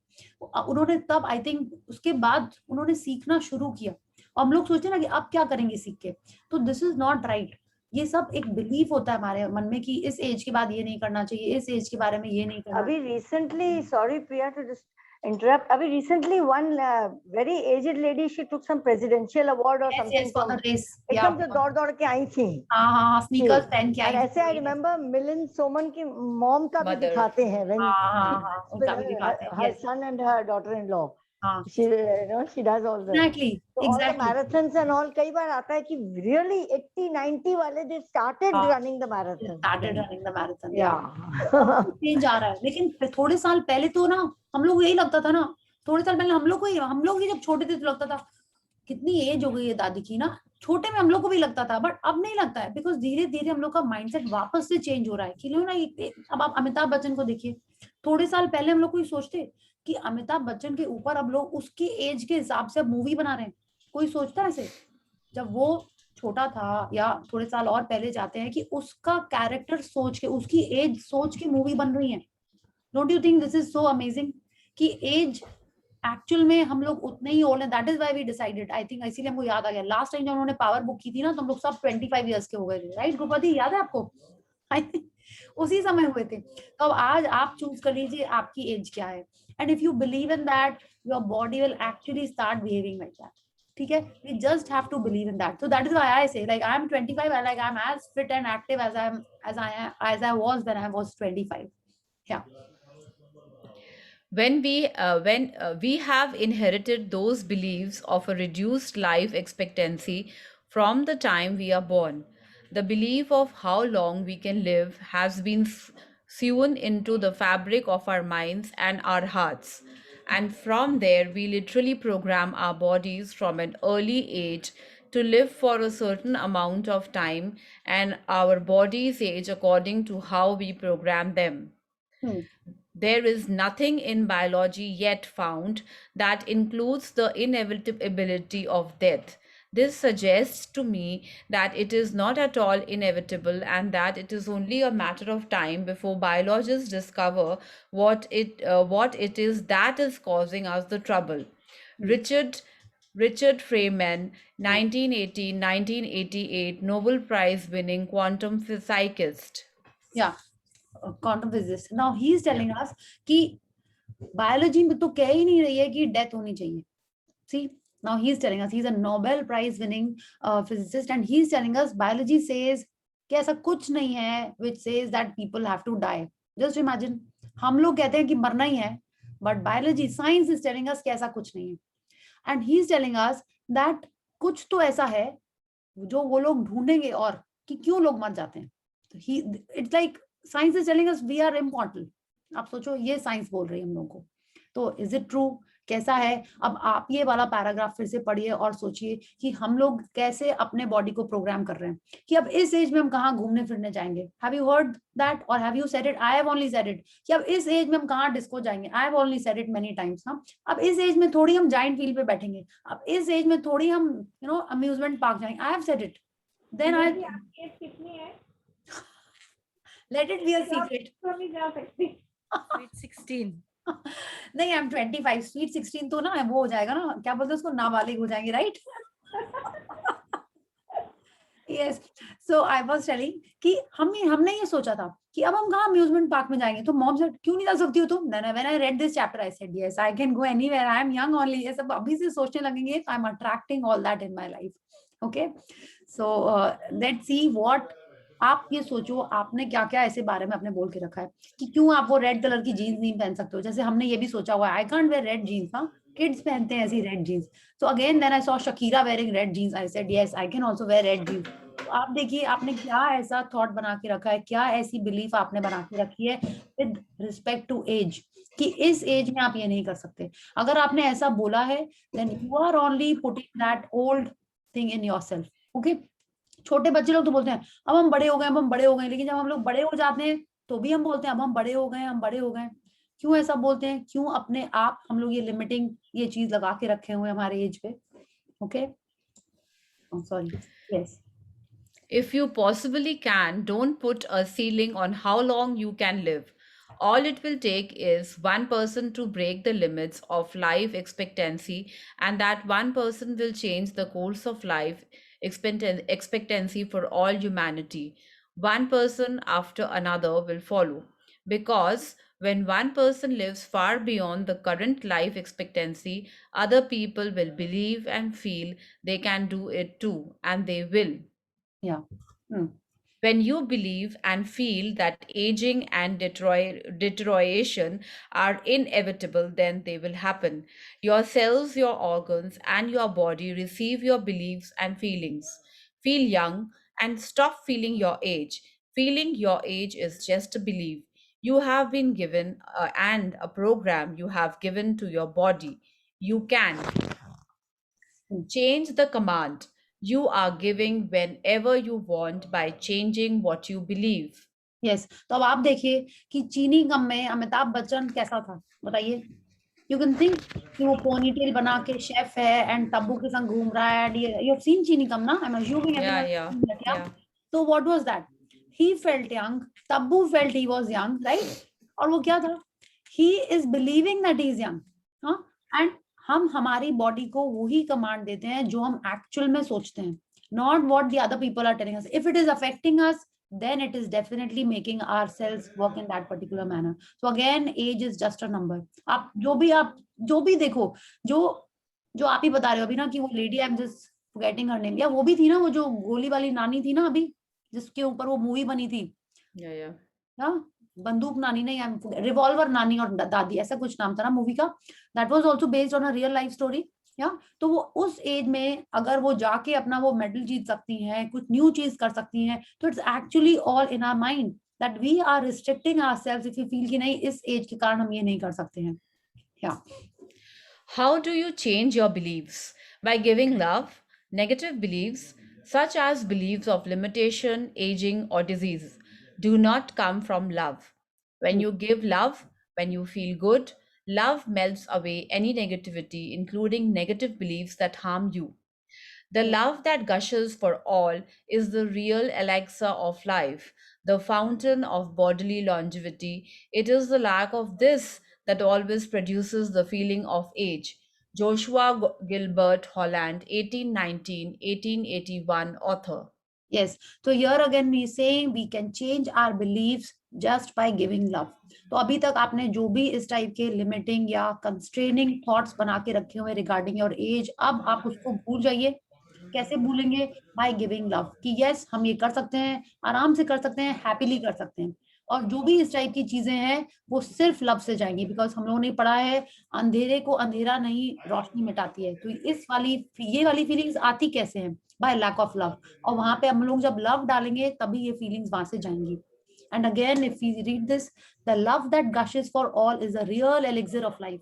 उन्होंने तब आई थिंक उसके बाद उन्होंने सीखना शुरू किया और हम लोग सोचते हैं ना कि अब क्या करेंगे सीख के, तो दिस इज नॉट राइट। ये सब एक बिलीफ होता है हमारे मन में कि इस एज के बाद ये नहीं करना चाहिए, इस एज के बारे में ये नहीं करना। अभी recently, sorry Priya to just interrupt, abhi recently one very aged lady, she took some presidential award or something yes, for the race, एकदम से दौड़ के आई थी। हाँ स्नीकर्स पहन के आई थी। ऐसे आई रिमेम्बर मिलिंद सोमन की मॉम का भी दिखाते हैं, उनका भी दिखाते हैं, her son and her daughter-in-law, she does all the exactly all the marathons and all। कई बार आता है कि really 80-90 वाले they started running the marathon, change आ रहा है। लेकिन थोड़े साल पहले तो ना हम लोग यही लगता था ना, थोड़े साल पहले हम लोग ही जब छोटे थे तो लगता था कितनी एज हो गई है दादी की ना, छोटे में हम लोग को भी लगता था, बट अब नहीं लगता है, बिकॉज धीरे धीरे हम लोग का माइंडसेट वापस से चेंज हो रहा है कि लो ना। अब आप अमिताभ बच्चन को देखिए, थोड़े साल पहले हम लोग कोई सोचते कि अमिताभ बच्चन के ऊपर अब लोग उसकी एज के हिसाब से अब मूवी बना रहे हैं, कोई सोचता है ऐसे? जब वो छोटा था या थोड़े साल और पहले जाते हैं कि उसका कैरेक्टर सोच के, उसकी एज सोच के मूवी बन रही है। Don't you think this is so amazing कि एज एक्चुअल में हम लोग उतने ही ओल्ड हैं। That is why we decided, I think इसीलिए हमको याद आ गया लास्ट टाइम जब उन्होंने पावर बुक की थी ना, तो हम लोग सब 25 इयर्स के हो गए थे, राइट गुरुपति, याद है आपको? आई थिंक उसी समय हुए थे। तो अब आज आप चूज कर लीजिए आपकी एज क्या है, and if you believe in that your body will actually start behaving like that. ठीक है, we just have to believe in that. So that is why I say, like, I'm 25, like I'm as fit and active as I was when I was 25. Yeah. When we have inherited those beliefs of a reduced life expectancy from the time we are born, the belief of how long we can live has been sewn into the fabric of our minds and our hearts. And from there, we literally program our bodies from an early age to live for a certain amount of time, and our bodies age according to how we program them. There is nothing in biology yet found that includes the inevitability of death. This suggests to me that it is not at all inevitable and that it is only a matter of time before biologists discover what it is that is causing us the trouble. Richard Feynman, 1980-1988 Nobel Prize winning quantum physicist. Yeah, quantum physics. Now he is telling us कि biology में तो कह ही नहीं रही है कि death होनी चाहिए. See, now he is telling us, he's a Nobel Prize winning physicist, and he is telling us biology says कि ऐसा कुछ नहीं है which says that people have to die. Just imagine, हम लोग कहते हैं कि मरना ही है, but biology, science is telling us कि ऐसा कुछ नहीं है. And he is telling us that कुछ तो ऐसा है जो वो लोग ढूंढेंगे और कि क्यों लोग मर जाते हैं. तो he, it's like science is telling us we are immortal. आप सोचो, ये साइंस बोल रही है हम लोगों को. तो इज इट ट्रू? कैसा है? अब आप ये वाला पैराग्राफ फिर से पढ़िए और सोचिए कि हम लोग कैसे अपने बॉडी को प्रोग्राम कर रहे हैं कि अब इस एज में हम कहाँ घूमने फिरने जाएंगे. हैव यू हर्ड दैट और have you said it? I have only said it कि अब इस एज में हम कहाँ डिस्को जाएंगे. I have only said it many times. हाँ, अब इस एज में थोड़ी हम जाइंट व्हील पे बैठेंगे. अब इस एज में थोड़ी हम अम्यूजमेंट पार्क जाएंगे. I have said it. Then I let it be a secret. Sweet 16. नहीं, आई एम 25. स्वीट 16 तो ना वो हो जाएगा ना, क्या बोलते हैं उसको, नाबालिग हो जाएंगे, right? Yes. So I was telling कि हमने ये सोचा था कि अब हम कहाँ अम्यूजमेंट पार्क में जाएंगे. तो मॉम सेड क्यों नहीं जा सकती हो तुम? When I read this chapter I said yes I can go anywhere. I am young only. ये सब अभी से सोचने लगेंगे. I am attracting all that in my life. Okay, so let's see what. आप ये सोचो आपने क्या क्या ऐसे बारे में अपने बोल के रखा है कि क्यों आप वो रेड कलर की जीन्स नहीं पहन सकते हो. जैसे हमने ये भी सोचा हुआ है, I can't wear red jeans. हाँ, किड्स पहनते हैं ऐसी red jeans. So again then I saw Shakira wearing red jeans. I said yes I can also wear red jeans. तो आप देखिए आपने क्या ऐसा थॉट बना के रखा है, क्या ऐसी बिलीफ आपने बना के रखी है विद रिस्पेक्ट टू एज कि इस एज में आप ये नहीं कर सकते. अगर आपने ऐसा बोला है then you are only putting that old thing in yourself. Okay, छोटे बच्चे लोग तो बोलते हैं अब हम बड़े हो गए, अब हम बड़े हो गए. लेकिन जब हम लोग बड़े हो जाते हैं तो भी हम बोलते हैं अब हम बड़े हो गए, हम बड़े हो गए. क्यों ऐसा बोलते हैं? क्यों अपने आप हम लोग ये लिमिटिंग ये चीज लगा के रखे हुए हमारे एज पे. Okay, sorry. Yes. If you possibly can, don't put a ceiling on how long you can live. All it will take is one person to break the limits of life expectancy, and that one person will change the course of life expectancy for all humanity. One person after another will follow. Because when one person lives far beyond the current life expectancy, other people will believe and feel they can do it too, and they will. Yeah. When you believe and feel that aging and deterioration are inevitable, then they will happen. Your cells, your organs, and your body receive your beliefs and feelings. Feel young and stop feeling your age. Feeling your age is just a belief you have been given and a program you have given to your body. You can change the command you are giving whenever you want by changing what you believe. Yes. तो अब आप देखिए कि चीनी गम में अमिताभ बच्चन कैसा था, बताइए. You can think कि वो पोनीटेल बना के शेफ है एंड तब्बू के संग घूम रहा है. You have seen चीनी गम ना? I'm assuming everyone has seen that, yeah. So what was that? He felt young. Tabbu felt he was young, right? और वो क्या था? He is believing that he is young. हाँ, and हम हमारी body को वही कमांड देते हैं जो हम एक्चुअल में सोचते हैं, not what the other people are telling us. If it is affecting us, then it is definitely making our cells work in that particular manner. So again, age is just a number. आप जो भी देखो, जो आप ही बता रहे हो अभी ना कि वो lady, I am just forgetting her name, या वो भी थी ना, वो जो गोली वाली नानी थी ना अभी जिसके ऊपर वो मूवी बनी थी. हाँ, बंदूक नानी नहीं, रिवॉल्वर नानी और दादी, ऐसा कुछ नाम था ना मूवी का. That was also based on a real life story. या तो वो उस एज में अगर वो जाके अपना वो मेडल जीत सकती हैं, कुछ न्यू चीज कर सकती हैं, तो it's actually all in our mind that we are restricting ourselves if we feel कि नहीं इस एज के कारण हम ये नहीं कर सकते हैं. या How do you change your beliefs? By giving love. Negative beliefs, such as beliefs of limitation, aging, or disease, do not come from love. When you give love, when you feel good, love melts away any negativity, including negative beliefs that harm you. The love that gushes for all is the real elixir of life, the fountain of bodily longevity. It is the lack of this that always produces the feeling of age. Joshua Gilbert Holland, 1819-1881, author. Yes. So here again we saying we can change our beliefs just by giving love. तो अभी तक आपने जो भी इस type के limiting या constraining thoughts बना के रखे हुए रिगार्डिंग योर एज, अब आप उसको भूल जाइए. कैसे भूलेंगे? By giving love. कि यस, हम ये कर सकते हैं, आराम से कर सकते हैं, हैप्पीली कर सकते हैं. और जो भी इस टाइप की चीजें हैं वो सिर्फ लव से जाएंगी. बिकॉज हम लोगों ने पढ़ा है अंधेरे को अंधेरा नहीं रोशनी मिटाती है. तो ये वाली फीलिंग्स आती कैसे हैं? By lack of love. और वहां पे हम लोग जब लव डालेंगे तभी ये फीलिंग्स वहां से जाएंगी. And again, if we read this, the love that gushes for all is a real elixir of life.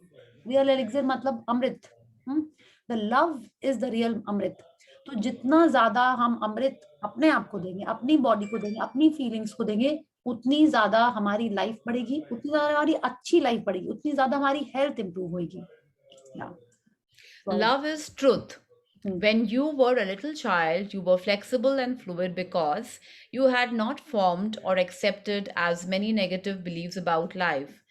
Real elixir मतलब अमृत. The love is the real अमृत. तो जितना ज्यादा हम अमृत अपने आप को देंगे, अपनी बॉडी को देंगे, अपनी फीलिंग्स को देंगे, उतनी ज्यादा हमारी लाइफ बढ़ेगी, उतनी ज्यादा हमारी अच्छी लाइफ बढ़ेगी, उतनी ज्यादा हमारी हेल्थ इंप्रूव होगी. Love is truth. When you were a little child, you were flexible and fluid because you had not formed or accepted as many negative beliefs about life.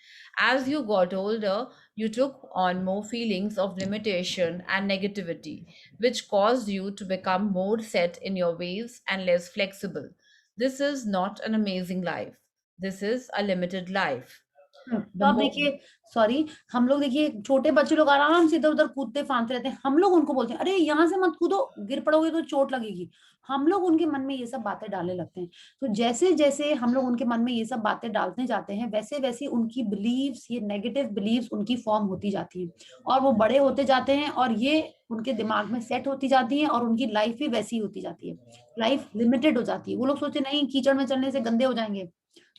As you got older, you took on more feelings of limitation and negativity, which caused you to become more set in your ways and less flexible. This is not an amazing life. This is a limited life. तो अब देखिए, sorry, हम लोग देखिए छोटे बच्चे लोग आराम से इधर उधर कूदते फांदते रहते हैं. हम लोग उनको बोलते हैं अरे यहाँ से मत कूदो, गिर पड़ोगे तो चोट लगेगी. हम लोग उनके मन में ये सब बातें डालने लगते हैं. तो जैसे जैसे हम लोग उनके मन में ये सब बातें डालते जाते हैं, वैसे वैसे उनकी बिलीव्स, ये नेगेटिव बिलीव्स उनकी फॉर्म होती जाती है और वो बड़े होते जाते हैं और ये उनके दिमाग में सेट होती जाती है और उनकी लाइफ भी वैसी होती जाती है. लाइफ लिमिटेड हो जाती है. वो लोग सोचते नहीं कीचड़ में चलने से गंदे हो जाएंगे.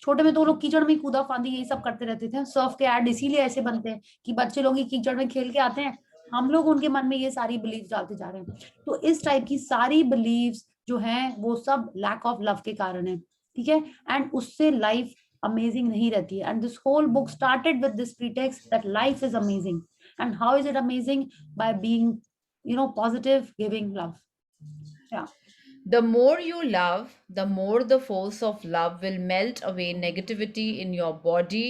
छोटे में तो लोग कीचड़ में कूदा फांदी यही सब करते रहते थे. सर्फ के ऐड इसीलिए ऐसे बनते हैं कि बच्चे लोग ही कीचड़ में खेल के आते हैं. हम लोग उनके मन में ये सारी बिलीव्स डालते जा रहे हैं. तो इस टाइप की सारी बिलीव्स जो हैं वो सब लैक ऑफ लव के कारण है. ठीक है. एंड उससे लाइफ अमेजिंग नहीं रहती है. And this whole book started with this pretext that life is amazing. And how is it amazing? By being positive, giving love. The more you love, the more the force of love will melt away negativity in your body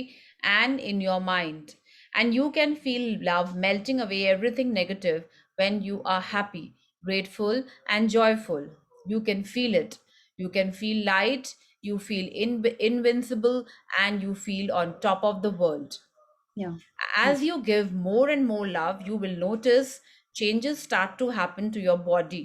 and in your mind. And you can feel love melting away everything negative when you are happy, grateful, and joyful. You can feel it. You can feel light, you feel invincible, and you feel on top of the world. Yeah. As you give more and more love, you will notice changes start to happen to your body.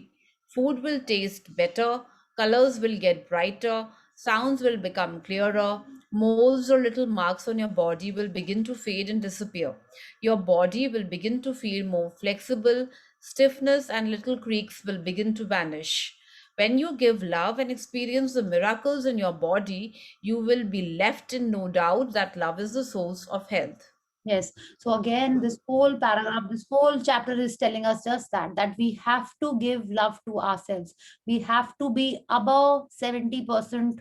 Food will taste better, colors will get brighter, sounds will become clearer, moles or little marks on your body will begin to fade and disappear. Your body will begin to feel more flexible, stiffness and little creaks will begin to vanish. When you give love and experience the miracles in your body, you will be left in no doubt that love is the source of health. Yes. So again, this whole paragraph, this whole chapter is telling us just that we have to give love to ourselves. We have to be above 70%,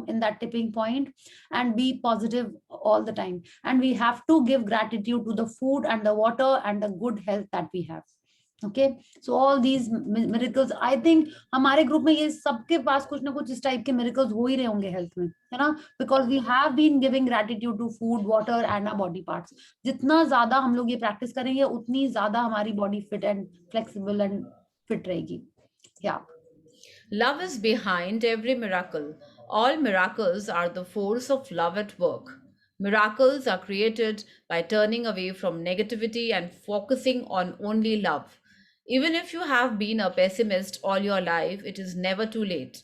in that tipping point and be positive all the time. And we have to give gratitude to the food and the water and the good health that we have. Okay, so all these miracles, I think हमारे group में ये सबके पास कुछ ना कुछ इस type के miracles हो ही रहे होंगे हेल्थ में, है ना? Because we have been giving gratitude to food, water and our body parts. जितना ज्यादा हम लोग ये प्रैक्टिस करेंगे उतनी ज्यादा हमारी body fit and flexible and fit रहेगी. Yeah. Love is behind every miracle. All miracles are the force of love at work. Miracles are created by turning away from negativity and focusing on only love. Even if you have been a pessimist all your life, it is never too late.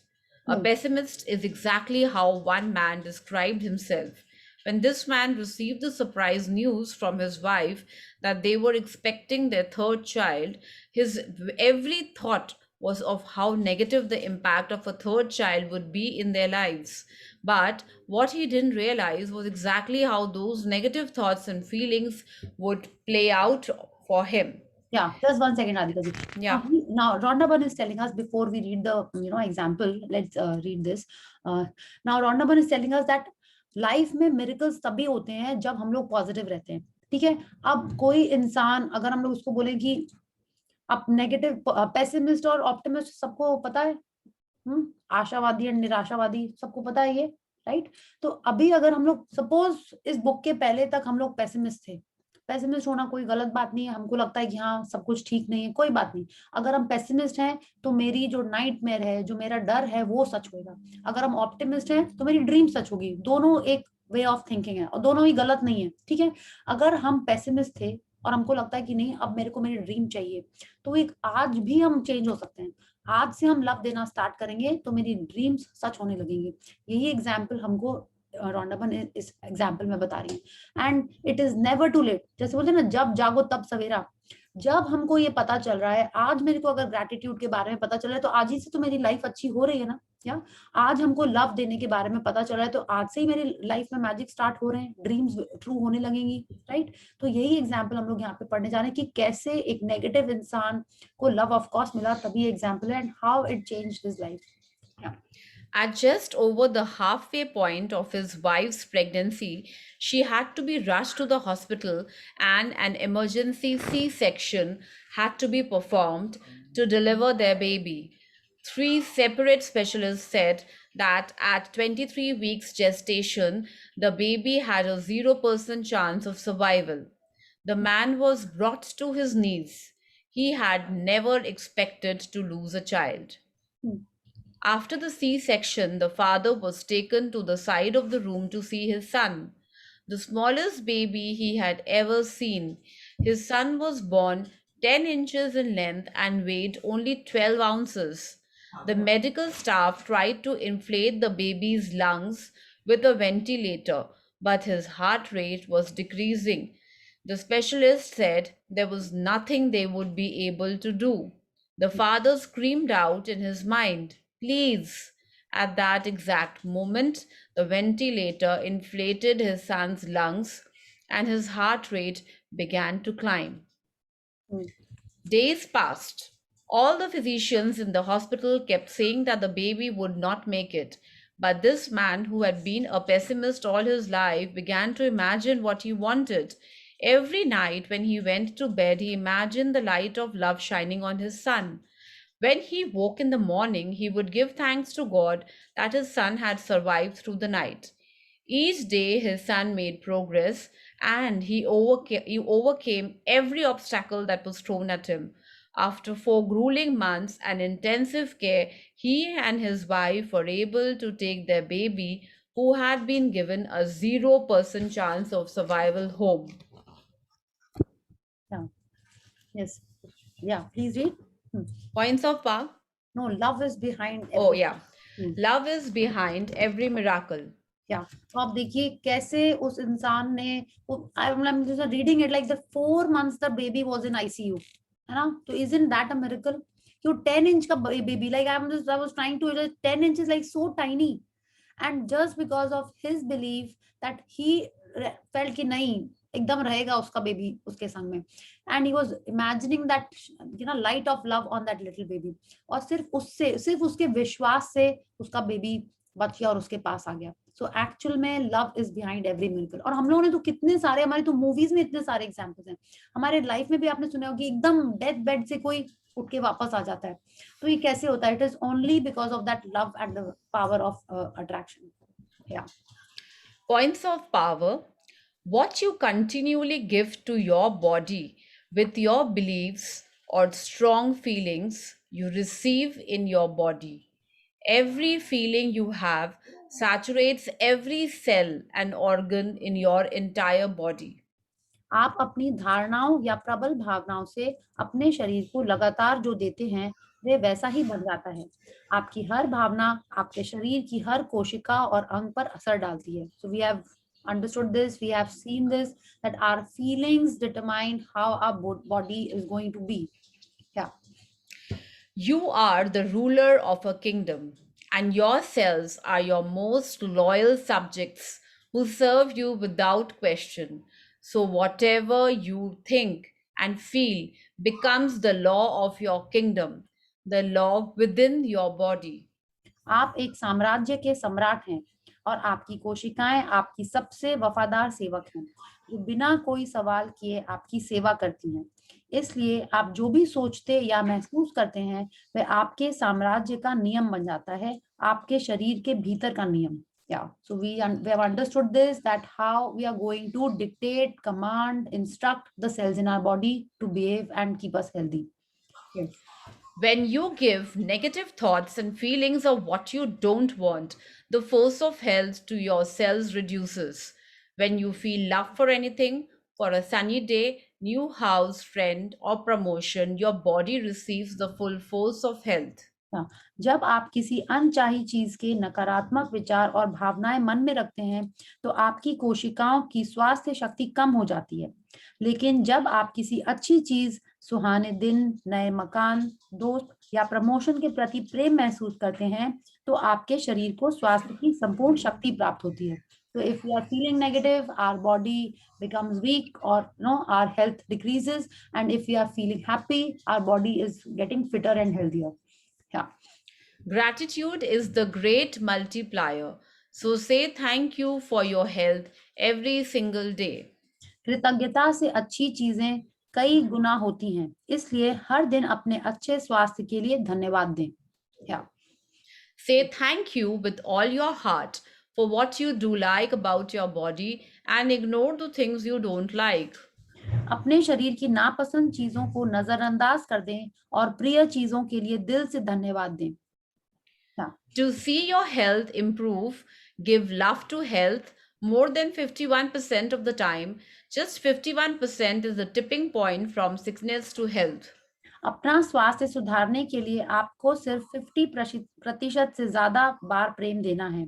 A pessimist is exactly how one man described himself. When this man received the surprise news from his wife that they were expecting their third child, his every thought was of how negative the impact of a third child would be in their lives. But what he didn't realize was exactly how those negative thoughts and feelings would play out for him. Yeah, just 1 second, Radhika ji. Yeah. Now, Rhonda Byrne is telling us before we read the example. Let's read this. Now, Rhonda Byrne is telling us that life में miracles तभी होते हैं जब हम लोग positive रहते हैं. ठीक है. अब कोई इंसान अगर हम लोग उसको बोले कि अब नेगेटिव, पेसिमिस्ट और ऑप्टिमिस्ट सबको पता है, आशावादी और निराशावादी सबको पता है ये, राइट? तो अभी अगर हम लोग सपोज इस बुक के पहले तक हम लोग पेसिमिस्ट थे, पेसिमिस्ट होना कोई गलत बात नहीं है, हमको लगता है कि हाँ सब कुछ ठीक नहीं है, कोई बात नहीं। अगर हम पेसिमिस्ट हैं तो मेरी जो नाइटमेयर है, जो मेरा डर है वो सच होगा। अगर हम ऑप्टिमिस्ट हैं तो मेरी ड्रीम सच होगी। दोनों एक वे ऑफ थिंकिंग है और दोनों ही गलत नहीं है, ठीक है। अगर हम पेसिमिस्ट थे और हमको लगता है कि नहीं अब मेरे को मेरी ड्रीम चाहिए, तो एक आज भी हम चेंज हो सकते हैं। आज से हम लव देना स्टार्ट करेंगे तो मेरी ड्रीम्स सच होने लगेंगी। यही एग्जाम्पल हमको रॉन्डाबन इस एग्जाम्पल में बता रही है। And it is never too late, जैसे बोलते हैं ना जब जागो तब सवेरा। जब हमको ये पता चल रहा है, आज मेरे को अगर ग्रैटिट्यूड के बारे में पता चल रहा है तो आज ही से तो मेरी लाइफ अच्छी हो रही है ना। या आज हमको लव देने के बारे में पता चल रहा है तो आज से ही मेरी लाइफ में मैजिक स्टार्ट हो रहे हैं, ड्रीम्स ट्रू होने लगेंगी, राइट। तो यही एग्जाम्पल हम लोग यहाँ पे पढ़ने जा रहे हैं कि कैसे एक नेगेटिव इंसान को लव ऑफ कोर्स मिला, तभी एग्जाम्पल है, and how it changed his life. At just over the halfway point of his wife's pregnancy, she had to be rushed to the hospital and an emergency C-section had to be performed to deliver their baby. 3 separate specialists said that at 23 weeks gestation, the baby had a 0% chance of survival. The man was brought to his knees. He had never expected to lose a child. After the C-section, the father was taken to the side of the room to see his son, the smallest baby he had ever seen. His son was born 10 inches in length and weighed only 12 ounces. The medical staff tried to inflate the baby's lungs with a ventilator, but his heart rate was decreasing. The specialist said there was nothing they would be able to do. The father screamed out in his mind, "Please!" At that exact moment, the ventilator inflated his son's lungs and his heart rate began to climb. Days passed. All the physicians in the hospital kept saying that the baby would not make it. But this man, who had been a pessimist all his life, began to imagine what he wanted. Every night when he went to bed, he imagined the light of love shining on his son. When he woke in the morning, he would give thanks to God that his son had survived through the night. Each day, his son made progress, and he overcame every obstacle that was thrown at him. After 4 grueling months and intensive care, he and his wife were able to take their baby, who had been given a 0% chance of survival, home. Yeah. Yes. Yeah. Please read. Points of power? No, love is behind every... Oh, yeah. Love is behind every miracle. Yeah. तो आप देखिए कैसे उस इंसान ने, I'm just reading it like the 4 months the baby was in ICU, है ना? तो isn't that a miracle? क्यों 10 inch का baby, like I was trying to, 10 inches like so tiny, and just because of his belief that he felt कि नहीं एकदम रहेगा उसका बेबी उसके संग में, and he was imagining that light of love on that little baby, और सिर्फ उसके विश्वास से उसका बेबी बच गया और उसके पास आ गया. सो एक्चुअल में love is behind every miracle. और हम लोगों ने तो कितने सारे, हमारी तो मूवीज में इतने सारे एग्जांपल्स हैं, हमारे लाइफ में भी आपने सुना होगा कि एकदम डेथ बेड से कोई उठ के वापस आ जाता है. तो ये कैसे होता है? It is only because of that love and the power of attraction. या Points of power. What you continually give to your body with your beliefs or strong feelings you receive in your body. Every feeling you have saturates every cell and organ in your entire body. आप अपनी धारणाओं या प्रबल भावनाओं से अपने शरीर को लगातार जो देते हैं वे वैसा ही बन जाता है. आपकी हर भावना आपके शरीर की हर कोशिका और अंग पर असर डालती है. So we have understood this, we have seen this, that our feelings determine how our body is going to be. Yeah. You are the ruler of a kingdom, and your cells are your most loyal subjects who serve you without question. So whatever you think and feel becomes the law of your kingdom, the law within your body. आप एक साम्राज्य के सम्राट हैं और आपकी कोशिकाएं आपकी सबसे वफादार सेवक हैं, जो बिना कोई सवाल किए आपकी सेवा करती हैं. इसलिए आप जो भी सोचते या महसूस करते हैं वह आपके साम्राज्य का नियम बन जाता है, आपके शरीर के भीतर का नियम. Yeah, so we have understood this, that how we are going to dictate, command, instruct the cells in our body to behave and keep us healthy. Yes. When you give negative thoughts and feelings of what you don't want, the force of health to your cells reduces. When you feel love for anything, for a sunny day, new house, friend, or promotion, your body receives the full force of health. जब आप किसी अनचाही चीज के नकारात्मक विचार और भावनाएं मन में रखते हैं तो आपकी कोशिकाओं की स्वास्थ्य शक्ति कम हो जाती है, लेकिन जब आप किसी अच्छी चीज, सुहाने दिन, नए मकान, दोस्त या प्रमोशन के प्रति प्रेम महसूस करते हैं तो आपके शरीर को स्वास्थ्य की संपूर्ण शक्ति प्राप्त होती है. So if we are feeling negative, our body becomes weak, or our health decreases, and if we are feeling happy, our body is getting fitter and healthier. Yeah. Gratitude is the great multiplier. So say thank you for your health every single day. कृतज्ञता से अच्छी चीजें कई गुना होती हैं, इसलिए हर दिन अपने अच्छे स्वास्थ्य के लिए धन्यवाद दें. Yeah. Say thank you with all your heart for what you do like about your body and ignore the things you don't like. अपने शरीर की नापसंद चीजों को नजरअंदाज कर दें और प्रिय चीजों के लिए दिल से धन्यवाद दें. To see your health improve, give love to health more than 51% of the time. Just 51% is the tipping point from sickness to health. अपना स्वास्थ्य सुधारने के लिए आपको सिर्फ 50% से ज्यादा बार प्रेम देना है.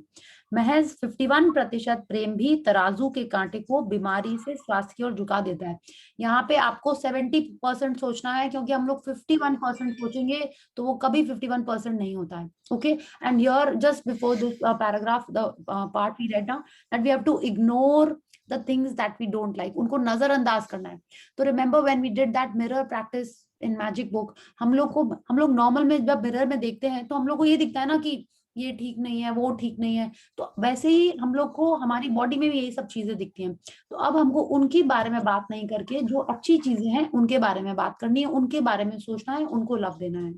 महज 51% प्रेम भी तराजू के कांटे को बीमारी से स्वास्थ्य की ओर झुका देता है. यहाँ पे आपको 70% सोचना है, क्योंकि हम लोग 51% सोचेंगे तो वो कभी 51% नहीं होता है. Okay, and here just before this paragraph, the part we read now, that we have to ignore the things that we don't like, उनको नजरअंदाज करना है. तो remember when we did that mirror practice in magic book, हम लोग normal में जब mirror में देखते हैं तो हम लोग को ये दिखता है ना कि ये ठीक नहीं है, वो ठीक नहीं है. तो वैसे ही हम लोग को हमारी बॉडी में भी यही सब चीजें दिखती हैं. तो अब हमको उनके बारे में बात नहीं करके जो अच्छी चीजें हैं उनके बारे में बात करनी है, उनके बारे में सोचना है, उनको लव देना है.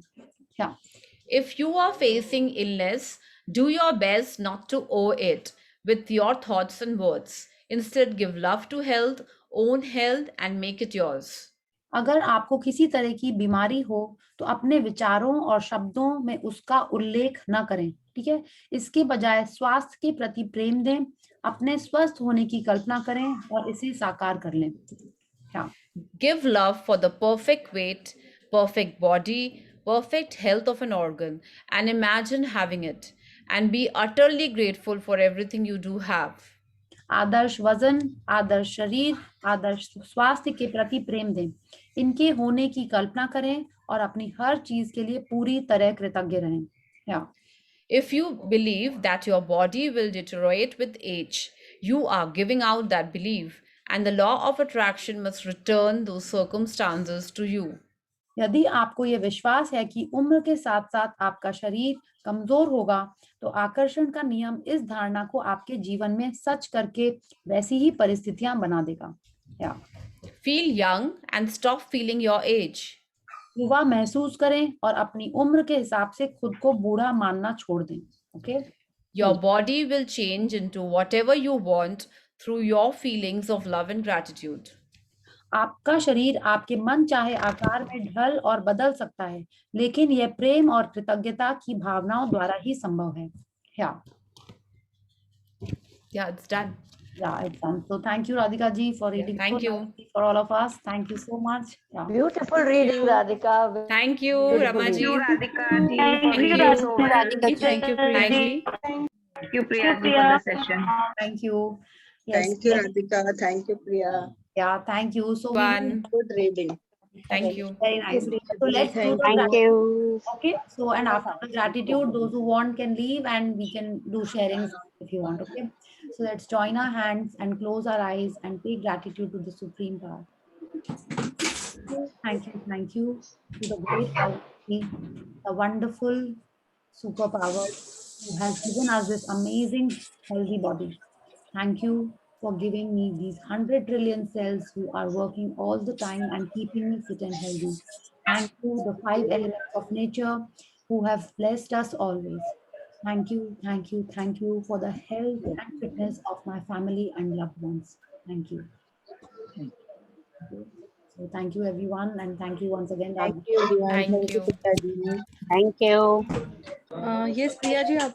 Yeah. If you are facing illness, do your best not to owe it with your thoughts and words. Instead, give love to health, own health, and make it yours. अगर आपको किसी तरह की बीमारी हो तो अपने विचारों और शब्दों में उसका उल्लेख न करें. ठीक है, इसके बजाय स्वास्थ्य के प्रति प्रेम दें, अपने स्वस्थ होने की कल्पना करें और इसे साकार कर लें. Yeah. Give love for the perfect weight, perfect body, perfect health of an organ, and imagine having it, and be utterly grateful for everything you do have. आदर्श वजन, आदर्श शरीर, आदर्श स्वास्थ्य के प्रति प्रेम दें, इनके होने की कल्पना करें और अपनी हर चीज के लिए पूरी तरह कृतज्ञ रहें. Yeah. If you believe that your body will deteriorate with age, you are giving out that belief, and the law of attraction must return those circumstances to you. यदि आपको यह विश्वास है कि उम्र के साथ साथ आपका शरीर कमजोर होगा तो आकर्षण का नियम इस धारणा को आपके जीवन में सच करके वैसी ही परिस्थितियां बना देगा. Yeah. Feel young and stop feeling your age. युवा महसूस करें और अपनी उम्र के हिसाब से खुद को बूढ़ा मानना छोड़ दें. Okay? Your body will change into whatever you want through your feelings of love and gratitude. आपका शरीर आपके मन चाहे आकार में ढल और बदल सकता है, लेकिन यह प्रेम और कृतज्ञता की भावनाओं द्वारा ही संभव है. Yeah. Yeah, it's done. Yeah, it's done. So thank you, Radhika ji, for reading. Thank so you. nicely for all of us. Thank you so much. Yeah. Beautiful reading, Radhika. Thank you, Ramaji. Radhika. Thank you. Radhika. Thank you, Priya. Thank you, Priya, for the session. Thank you. Yes. Thank you, Radhika. Thank you, Priya. Yeah, thank you. So One. Good reading. Thank you. very nice. So let's do the Thank gratitude. you. Okay. So and after the gratitude, those who want can leave, and we can do sharings if you want. Okay. So let's join our hands and close our eyes and pay gratitude to the Supreme Power. Thank you to the great Almighty, the wonderful superpower who has given us this amazing healthy body. Thank you for giving me these 100 trillion cells who are working all the time and keeping me fit and healthy. Thank you, the 5 elements of nature who have blessed us always. Thank you for the health and fitness of my family and loved ones. Thank you. So thank you everyone, and thank you once again. Thank you everyone. Thank you. Priya ji. Thank you. Yes Priya ji, आप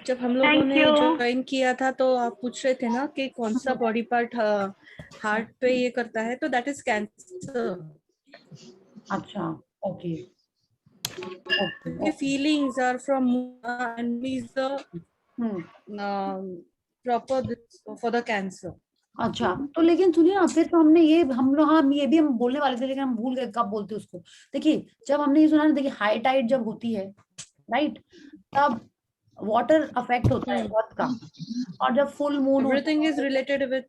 जब हम लोगों Thank ने you. Join किया था तो आप पूछ रहे थे ना कि कौन सा बॉडी पार्ट हार्ट पे ये करता है, तो दैट इज कैंसर. अच्छा, okay. The feelings are from and is the proper for the cancer. अच्छा, तो लेकिन सुनिए ना, फिर तो हमने ये हम लोग, हाँ ये भी हम बोलने वाले थे लेकिन हम भूल गए कब बोलते उसको. देखिए जब हमने ये सुना ना, देखिए हाई टाइड जब होती है, राइट, तब वाटर अफेक्ट होता है अर्थ का, और जब full moon everything is related with,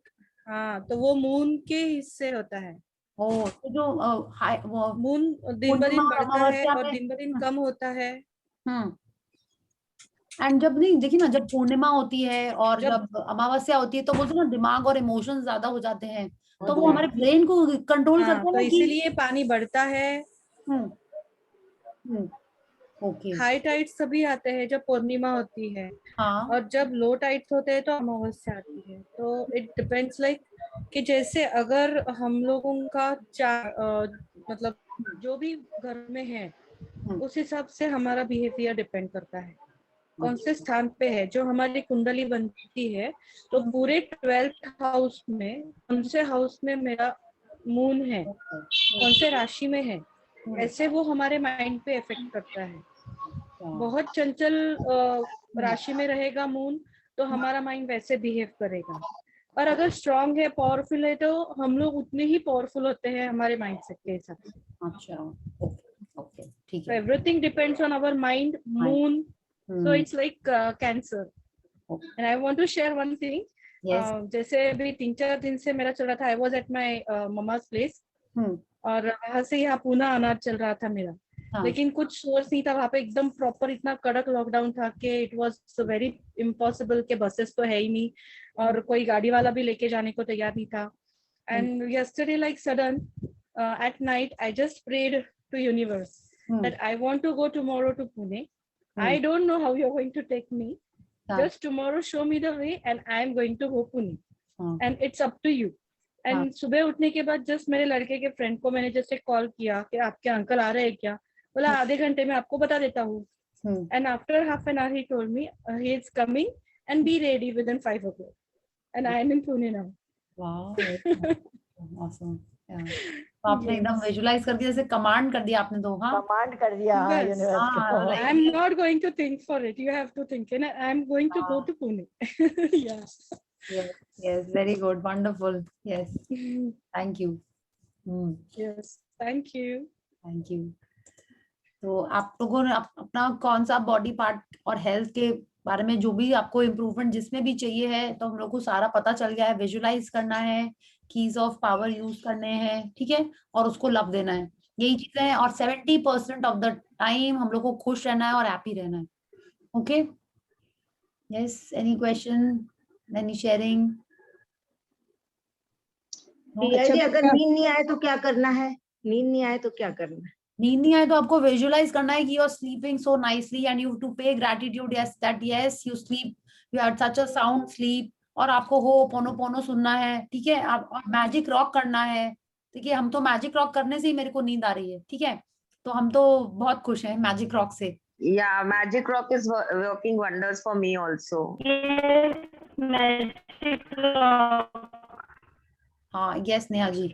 हाँ, तो वो मून के हिस्से होता है. तो जो मून दिन ब दिन बढ़ता है और दिन ब दिन कम होता है. एंड जब नहीं, देखिए ना, जब पूर्णिमा होती है और जब अमावस्या होती है तो बोलते ना दिमाग और इमोशंस ज्यादा हो जाते हैं, तो वो हमारे ब्रेन को कंट्रोल करते हैं तो इसीलिए पानी बढ़ता है. ओके. हाई टाइड्स तभी आते हैं जब पूर्णिमा होती है. और जब लो टाइड्स होते हैं तो अमावस्या आती है. तो इट डिपेंड्स लाइक कि जैसे अगर हम लोगों का मतलब जो भी घर में है उस हिसाब से हमारा बिहेवियर डिपेंड करता है कौन से स्थान पे है. जो हमारी कुंडली बनती है तो पूरे 12th हाउस में कौन से हाउस में मेरा मून है, कौन से राशि में है, ऐसे वो हमारे माइंड पे इफेक्ट करता है. बहुत चंचल राशि में रहेगा मून तो हमारा माइंड वैसे बिहेव करेगा, और अगर स्ट्रांग है, पावरफुल है, तो हम लोग उतने ही पावरफुल होते हैं हमारे माइंडसेट के हिसाब से. अच्छा, ओके, ठीक है. Everything depends on our mind, moon. So it's like cancer. And I want to share one thing. Yes. जैसे अभी 3-4 दिन से मेरा चल रहा था. I was at my mama's place. और वहाँ से यहाँ पूना आना चल रहा था मेरा. लेकिन कुछ सोर्स नहीं था वहाँ पे. एकदम प्रॉपर इतना कड़क लॉकडाउन था कि it was very impossible के बसेस तो है ही नहीं और कोई गाड़ी वाला भी लेके जाने को तैयार नहीं था. And yesterday like sudden at night I just prayed to universe that I want to go tomorrow to Pune. I don't know how you're going to take me. Just tomorrow show me the way and I'm going to go Pune. And it's up to you. And सुबह उठने के बाद just मेरे लड़के के friend को मैंने जैसे कॉल किया कि आपके अंकल आ रहे हैं क्या. बोला आधे घंटे में आपको बता देता हूँ. And after half an hour he told me he is coming and be ready within 5 o'clock. And I am in Pune now. Wow. Awesome. Yeah. आपने एकदम विजुलाइज कर दिया, जैसे कमांड कर दिया आपने. तो हाँ, कमांड कर दिया. I am not going to think for it. You have to think, and I am going to go to Pune. Yeah. Yes, very good, wonderful. Yes, thank you. Yes, thank you. Thank you. तो आप लोगों ने अपना कौन सा body part और health के बारे में जो भी आपको इम्प्रूवमेंट जिसमें भी चाहिए है, तो हम लोग को सारा पता चल गया है. विजुलाइज करना है, कीज ऑफ पावर यूज करने हैं, ठीक है, और उसको लव देना है. यही चीजें हैं. और 70% ऑफ द टाइम हम लोग को खुश रहना है और हैप्पी रहना है. Okay. Yes, any question, any sharing? अगर नींद नहीं आए तो क्या करना है? नींद नहीं आए तो क्या करना है? नींद नहीं आए तो आपको विजुलाइज करना है कि you are sleeping so nicely and you have to pay gratitude yes that yes you sleep, you had such a sound sleep. और आपको होपोनोपोनो सुनना है, ठीक है. आप और मैजिक रॉक करना है. देखिए हम तो मैजिक रॉक करने से ही मेरे को नींद आ रही है, ठीक है. तो हम तो बहुत खुश हैं मैजिक रॉक से. Yeah, magic rock is working wonders for me also. Yes, magic rock. हाँ, यस नेहा जी.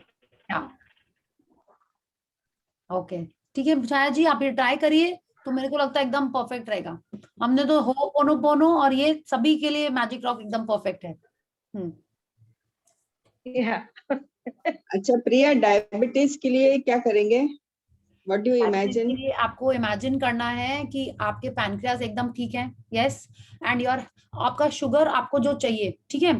ओके, ठीक है. छाया जी आप ये ट्राई करिए, तो मेरे को लगता है एकदम परफेक्ट रहेगा. हमने तो होपोनोपोनो और ये सभी के लिए मैजिक रॉक एकदम परफेक्ट है. अच्छा प्रिया, डायबिटीज के लिए क्या करेंगे? What do you imagine? आपको इमेजिन करना है कि आपके पैनक्रियास एकदम ठीक है. यस. एंड योर आपका शुगर आपको जो चाहिए, ठीक है.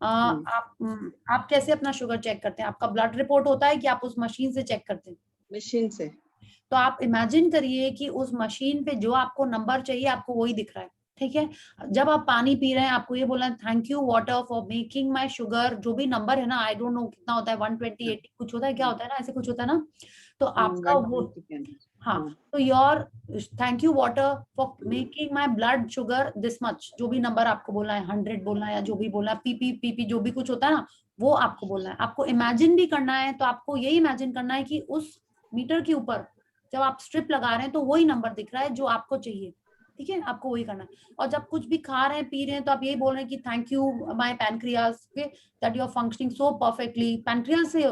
आप कैसे अपना शुगर चेक करते हैं? आपका ब्लड रिपोर्ट होता है कि आप उस मशीन से चेक करते हैं? मशीन से. तो आप इमेजिन करिए कि उस मशीन पे जो आपको नंबर चाहिए आपको वही दिख रहा है, ठीक है. जब आप पानी पी रहे हैं आपको ये बोलना है thank you water for making my sugar, जो भी नंबर है ना, आई डोंट नो कितना होता है, 120 80 कुछ होता है, क्या होता है ना, ऐसे कुछ होता है ना. तो आपका वो हाँ, तो your thank you water for making my blood sugar this much, जो भी नंबर आपको बोलना है, 100 बोलना है या जो भी बोलना है, पीपी जो भी कुछ होता है ना, वो आपको बोलना है। आपको इमेजिन भी करना है, तो आपको यही इमेजिन करना है कि उस मीटर के ऊपर जब आप स्ट्रिप लगा रहे हैं तो वही नंबर दिख रहा है जो आपको चाहिए। ठीक है, आपको वही करना है। और जब कुछ भी खा रहे हैं पी रहे हैं तो आप यही बोल रहे हैं कि thank you my pancreas that you are functioning so perfectly. Pancreas से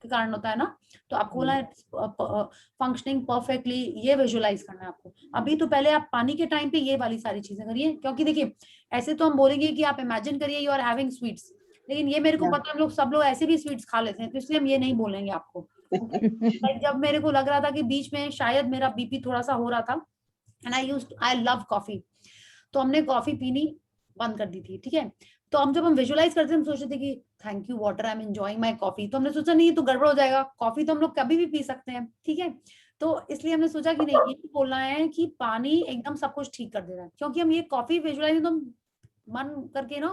के कारण होता है ना, तो आपको बोला फंक्शनिंग परफेक्टली, ये विजुअलाइज करना है आपको। अभी तो पहले आप पानी के टाइम पे ये वाली सारी चीजें करिए, क्योंकि देखिए ऐसे तो हम बोलेंगे कि आप इमेजिन करिए यू आर हैविंग स्वीट्स, लेकिन ये मेरे को पता है हम लोग सब लोग ऐसे भी स्वीट्स खा लेते हैं, तो इसलिए हम ये नहीं बोलेंगे आपको। जब मेरे को लग रहा था कि बीच में शायद मेरा बीपी थोड़ा सा हो रहा था, एंड आई लव कॉफी, तो हमने कॉफी पीनी बंद कर दी थी। ठीक है, तो जब हम विजुअलाइज करते हैं हम सोचते थे कि thank you water, I am enjoying my coffee, तो हमने सोचा नहीं तो गड़बड़ हो जाएगा, कॉफी तो हम लोग कभी भी पी सकते हैं। ठीक है, तो इसलिए हमने सोचा कि नहीं, ये बोलना है कि पानी एकदम सब कुछ ठीक कर दे रहा है, क्योंकि हम ये कॉफी विजुअलाइज तो मन करके ना,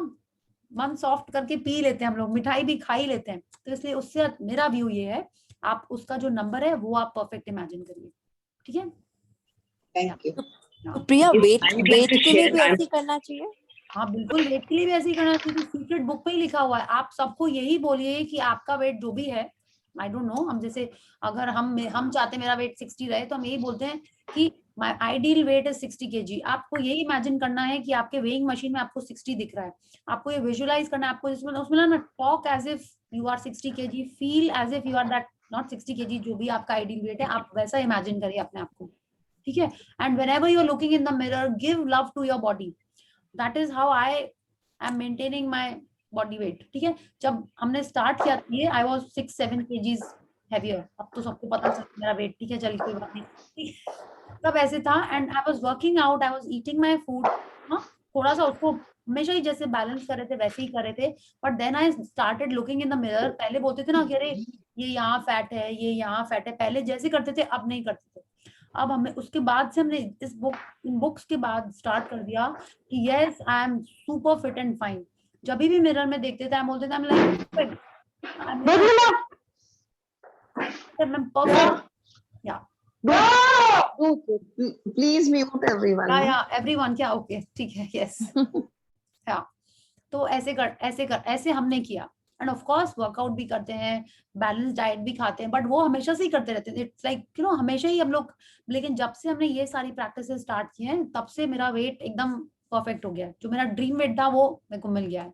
मन सॉफ्ट करके पी लेते हैं हम लोग, मिठाई भी खा ही लेते हैं। तो इसलिए उससे मेरा व्यू ये है, आप उसका जो नंबर है वो आप परफेक्ट इमेजिन करिए। ठीक है, थैंक यू। तो प्रिया वेट के लिए भी ऐसे करना चाहिए? हाँ बिल्कुल, वेट के लिए भी ऐसे ही करना चाहिए। सीक्रेट बुक में ही लिखा हुआ है, आप सबको यही बोलिए कि आपका वेट जो भी है, आई डोंट नो, हम जैसे अगर हम चाहते मेरा वेट 60 रहे, तो हम यही बोलते हैं कि my ideal weight is 60 kg। आपको यही इमेजिन करना है कि आपके वेइंग मशीन में आपको 60 दिख रहा है, आपको ये विजुअलाइज करना है, आपको उसमें ना talk as if you are 60 kg, feel as if you are that not 60 kg, जो भी आपका आइडियल वेट है आप वैसा इमेजिन करिए अपने आप को। ठीक है, and whenever you are looking in the mirror, give love to your body. That is how I am maintaining my body weight. ठीक है, जब हमने स्टार्ट किया ये आई वाज 6-7 kgs हेवियर, अब तो सबको पता चल मेरा वेट। ठीक है, चलिए कोई बात नहीं, तब ऐसे था। And I was working out, I was eating my food, थोड़ा सा उसको हमेशा ही जैसे बैलेंस कर रहे थे वैसे ही कर रहे थे। But then I started looking in the mirror. पहले बोलते थे ना कि अरे ये यहाँ फैट है, ये यहाँ फैट है, पहले जैसे करते थे अब नहीं करते थे। अब हमें उसके बाद से हमने इन बुक्स के बाद स्टार्ट कर दिया कि yes I am super fit and fine. जब भी मिरर में देखते थे हम बोलते थे प्लीज म्यूट एवरीवन। एवरीवन क्या? ओके ठीक है, यस। हाँ, तो ऐसे हमने किया। एंड ऑफ कोर्स वर्कआउट भी करते हैं, बैलेंस डाइट भी खाते हैं, बट वो हमेशा से ही करते रहते हैं। इट्स लाइक यू नो हमेशा ही हम लोग, लेकिन जब से हमने ये सारी प्रैक्टिसेस स्टार्ट की हैं तब से मेरा वेट एकदम परफेक्ट हो गया है। जो मेरा ड्रीम वेट था वो मेरे को मिल गया है।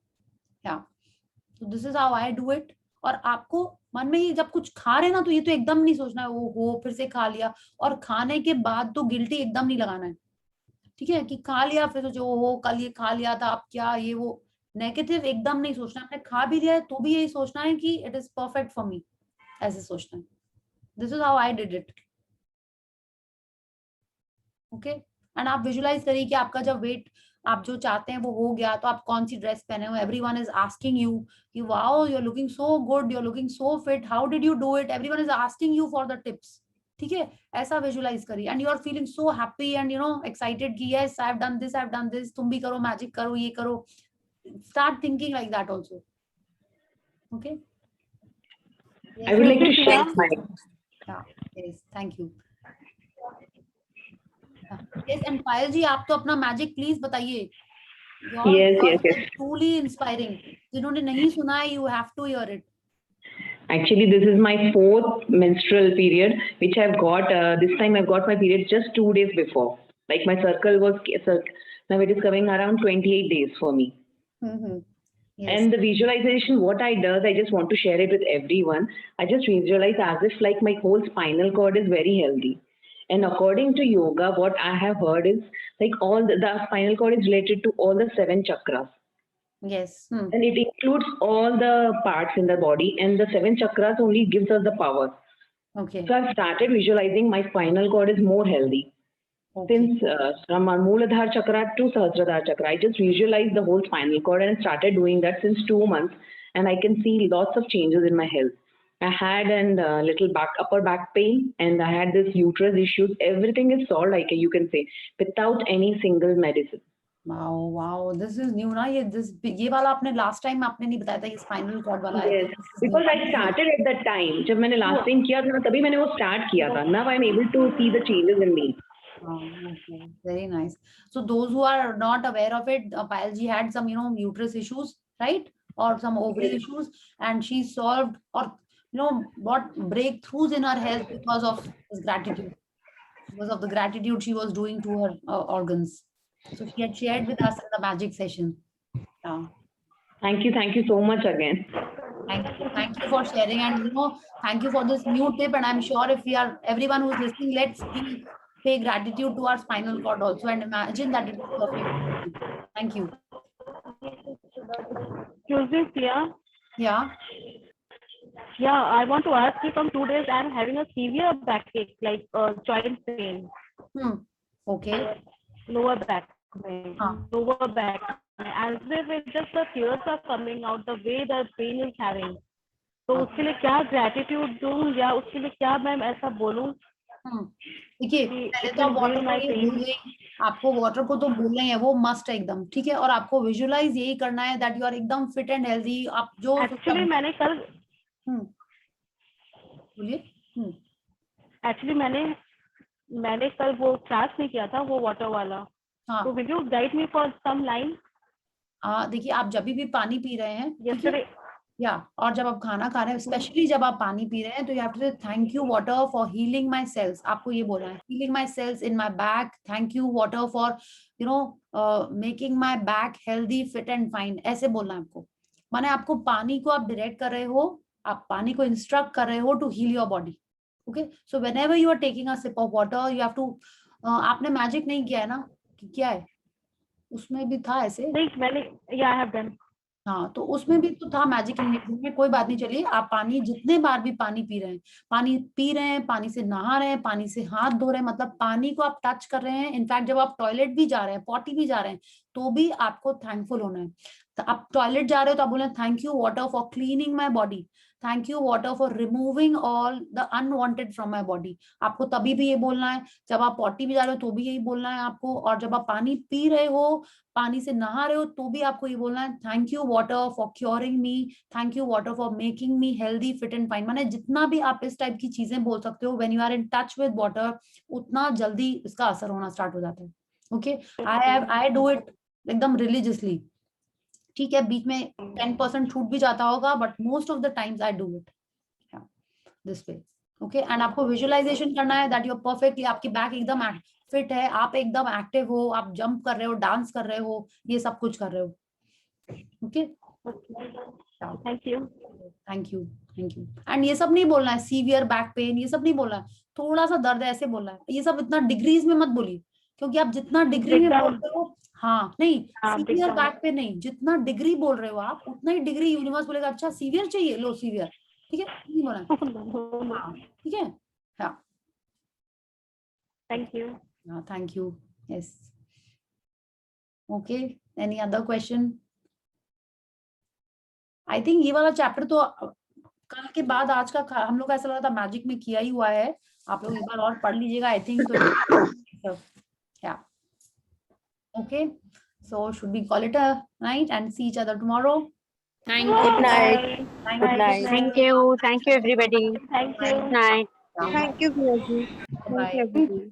तो this is how I do it. और आपको मन में ही जब कुछ खा रहे ना तो ये तो एकदम नहीं सोचना है वो हो फिर से खा लिया, और खाने के बाद तो गिल्टी एकदम नहीं लगाना है। ठीक है, कि खा लिया फिर जो हो कल ये खा लिया था अब क्या, ये वो नेगेटिव एकदम नहीं सोचना। आपने खा भी लिया है तो भी यही सोचना है कि it is perfect for me, ऐसे सोचना है। This is how I did it. Okay, and आप विजुअलाइज करिए कि आपका जब वेट आप जो चाहते हैं वो हो गया तो आप कौन सी ड्रेस पहने हो। एवरीवन इज आस्किंग यू कि wow you are looking so good, you are looking so fit, how did you do it, everyone is asking you for the tips. ठीक है, ऐसा विजुअलाइज करिए and you are feeling so happy and you know excited कि yes I have done this, I have done this. तुम भी करो, magic करो, ये करो। Start thinking like that also. Okay. Yes. I would like to share my. Yes, thank you. Yes, and Payal ji, आप तो अपना मैजिक प्लीज बताइए। Yes. Truly inspiring. जिन्होंने नहीं सुना है, you have to hear it. Actually, this is my 4th menstrual period, which I've got. This time I've got my period just 2 days before. Like my circle was, now it is coming around 28 days for me. Mm-hmm. Yes. And the visualization, what I does, I just want to share it with everyone. I just visualize as if like my whole spinal cord is very healthy. And according to yoga, what I have heard is like all the spinal cord is related to all the 7 chakras. Yes. And it includes all the parts in the body, and the 7 chakras only gives us the power. Okay. So I've started visualizing my spinal cord is more healthy. Okay. Since from Mooladhara chakra to Sahasradhara chakra, I just visualized the whole spinal cord and started doing that since 2 months, and I can see lots of changes in my health. I had a little upper back pain, and I had this uterus issues. Everything is solved, like you can say, without any single medicine. wow, this is new ना, ये वाला आपने last time आपने नहीं बताया था, ये spinal cord वाला है. Yes, because I started at that time. जब मैंने last time किया था ना, तभी मैंने वो start किया था. Now I'm able to see the changes in me. Okay, very nice. So those who are not aware of it, Payal ji had some, uterus issues, right? Or some ovary issues, and she solved, or got breakthroughs in her health because of this gratitude. Because of the gratitude she was doing to her organs. So she had shared with us in the magic session. Yeah. Thank you so much again. Thank you for sharing, and thank you for this new tip. And I'm sure if everyone who's listening, let's pay gratitude to our spinal cord also, and imagine that it is perfect. Thank you. Excuse me, Priya. Yeah. Yeah, I want to ask you, from 2 days I'm having a severe backache, like joint pain. Okay. Lower back pain. Lower back. As if it's just the tears are coming out, the way the pain is having. तो उसके लिए क्या gratitude दूँ, या उसके लिए क्या मैं ऐसा बोलूँ? देखिए, पहले तो आपको वाटर को तो बोलना ही है, वो मस्ट है एकदम, ठीक है. और आपको विजुअलाइज यही करना है दैट यू आर एकदम फिट एंड हेल्दी. आप जो एक्चुअली मैंने कल बोलिए. एक्चुअली मैंने कल वो क्लास नहीं किया था, वो वाटर वाला. तो will you guide me for some line? देखिए, आप जब भी पानी पी रहे हैं, और जब आप खाना खा रहे हैं, स्पेशली जब आप पानी पी रहे हैं, तो you have to say thank you water for healing my cells. आपको ये बोलना है, healing my cells in my back. Thank you water for making my back healthy, fit and fine. ऐसे बोलना है आपको. माने आपको पानी को आप डायरेक्ट कर रहे हो, आप पानी को इंस्ट्रक्ट कर रहे हो to heal your body. Okay, so whenever you are taking a sip of water, you have to. आपने मैजिक नहीं किया है ना? क्या है उसमें भी था ऐसे? नहीं, मैंने आई हैव डन. हाँ, तो उसमें भी तो था मैजिक इंग्रेडिएंट में. कोई बात नहीं. चलिए, आप पानी जितने बार भी पानी पी रहे हैं, पानी से नहा रहे हैं, पानी से हाथ धो रहे हैं, मतलब पानी को आप टच कर रहे हैं. इनफैक्ट जब आप टॉयलेट भी जा रहे हैं, पॉटी भी जा रहे हैं, तो भी आपको थैंकफुल होना है. तो आप टॉयलेट जा रहे हो तो आप बोले thank you water for cleaning my body. Thank you water for removing all the unwanted from my body. आपको तभी भी ये बोलना है. जब आप पॉटी भी जा रहे हो तो भी यही बोलना है आपको. और जब आप पानी पी रहे हो, पानी से नहा रहे हो, तो भी आपको ये बोलना है thank you water for curing me, thank you water for making me healthy, fit and fine. माने जितना भी आप इस टाइप की चीजें बोल सकते हो, when you are in touch with water, उतना जल्दी इसका असर होना स्टार्ट हो जाता है. ओके, आई डू इट एकदम रिलीजियसली. ठीक है, बीच में 10% छूट भी जाता होगा, but most of the times I do it this way. Okay, and आपको विजुअलाइजेशन करना है दैट यू आर परफेक्टली, आपकी बैक एकदम फिट है, आप एकदम एक्टिव हो, आप जंप कर रहे हो, डांस कर रहे हो, ये सब कुछ कर रहे हो. Okay, thank you. एंड ये सब नहीं बोलना है सीवियर बैक पेन, ये सब नहीं बोलना है. थोड़ा सा दर्द है, ऐसे बोलना है. ये सब इतना डिग्रीज में मत बोलिए, क्योंकि आप जितना डिग्री में बोलते हो, नहीं, सीवियर बैक पेन नहीं, जितना डिग्री बोल रहे हो आप, उतना ही डिग्री यूनिवर्स बोलेगा अच्छा सीवियर चाहिए, लो सीवियर. ठीक है, नहीं बोला. ठीक है. हाँ, thank you. Yes. Okay. Any other question? I think ये वाला चैप्टर तो कल के बाद आज का हम लोग ऐसा लगा था मैजिक में किया ही हुआ है. आप लोग एक बार और पढ़ लीजिएगा. आई थिंक तो yeah. Okay. So should we call it a night and see each other tomorrow? Thank you. Good night. Good night. Thank you everybody. Thank you. Good night. Yeah. Thank you, Priya ji. Thank you, everybody.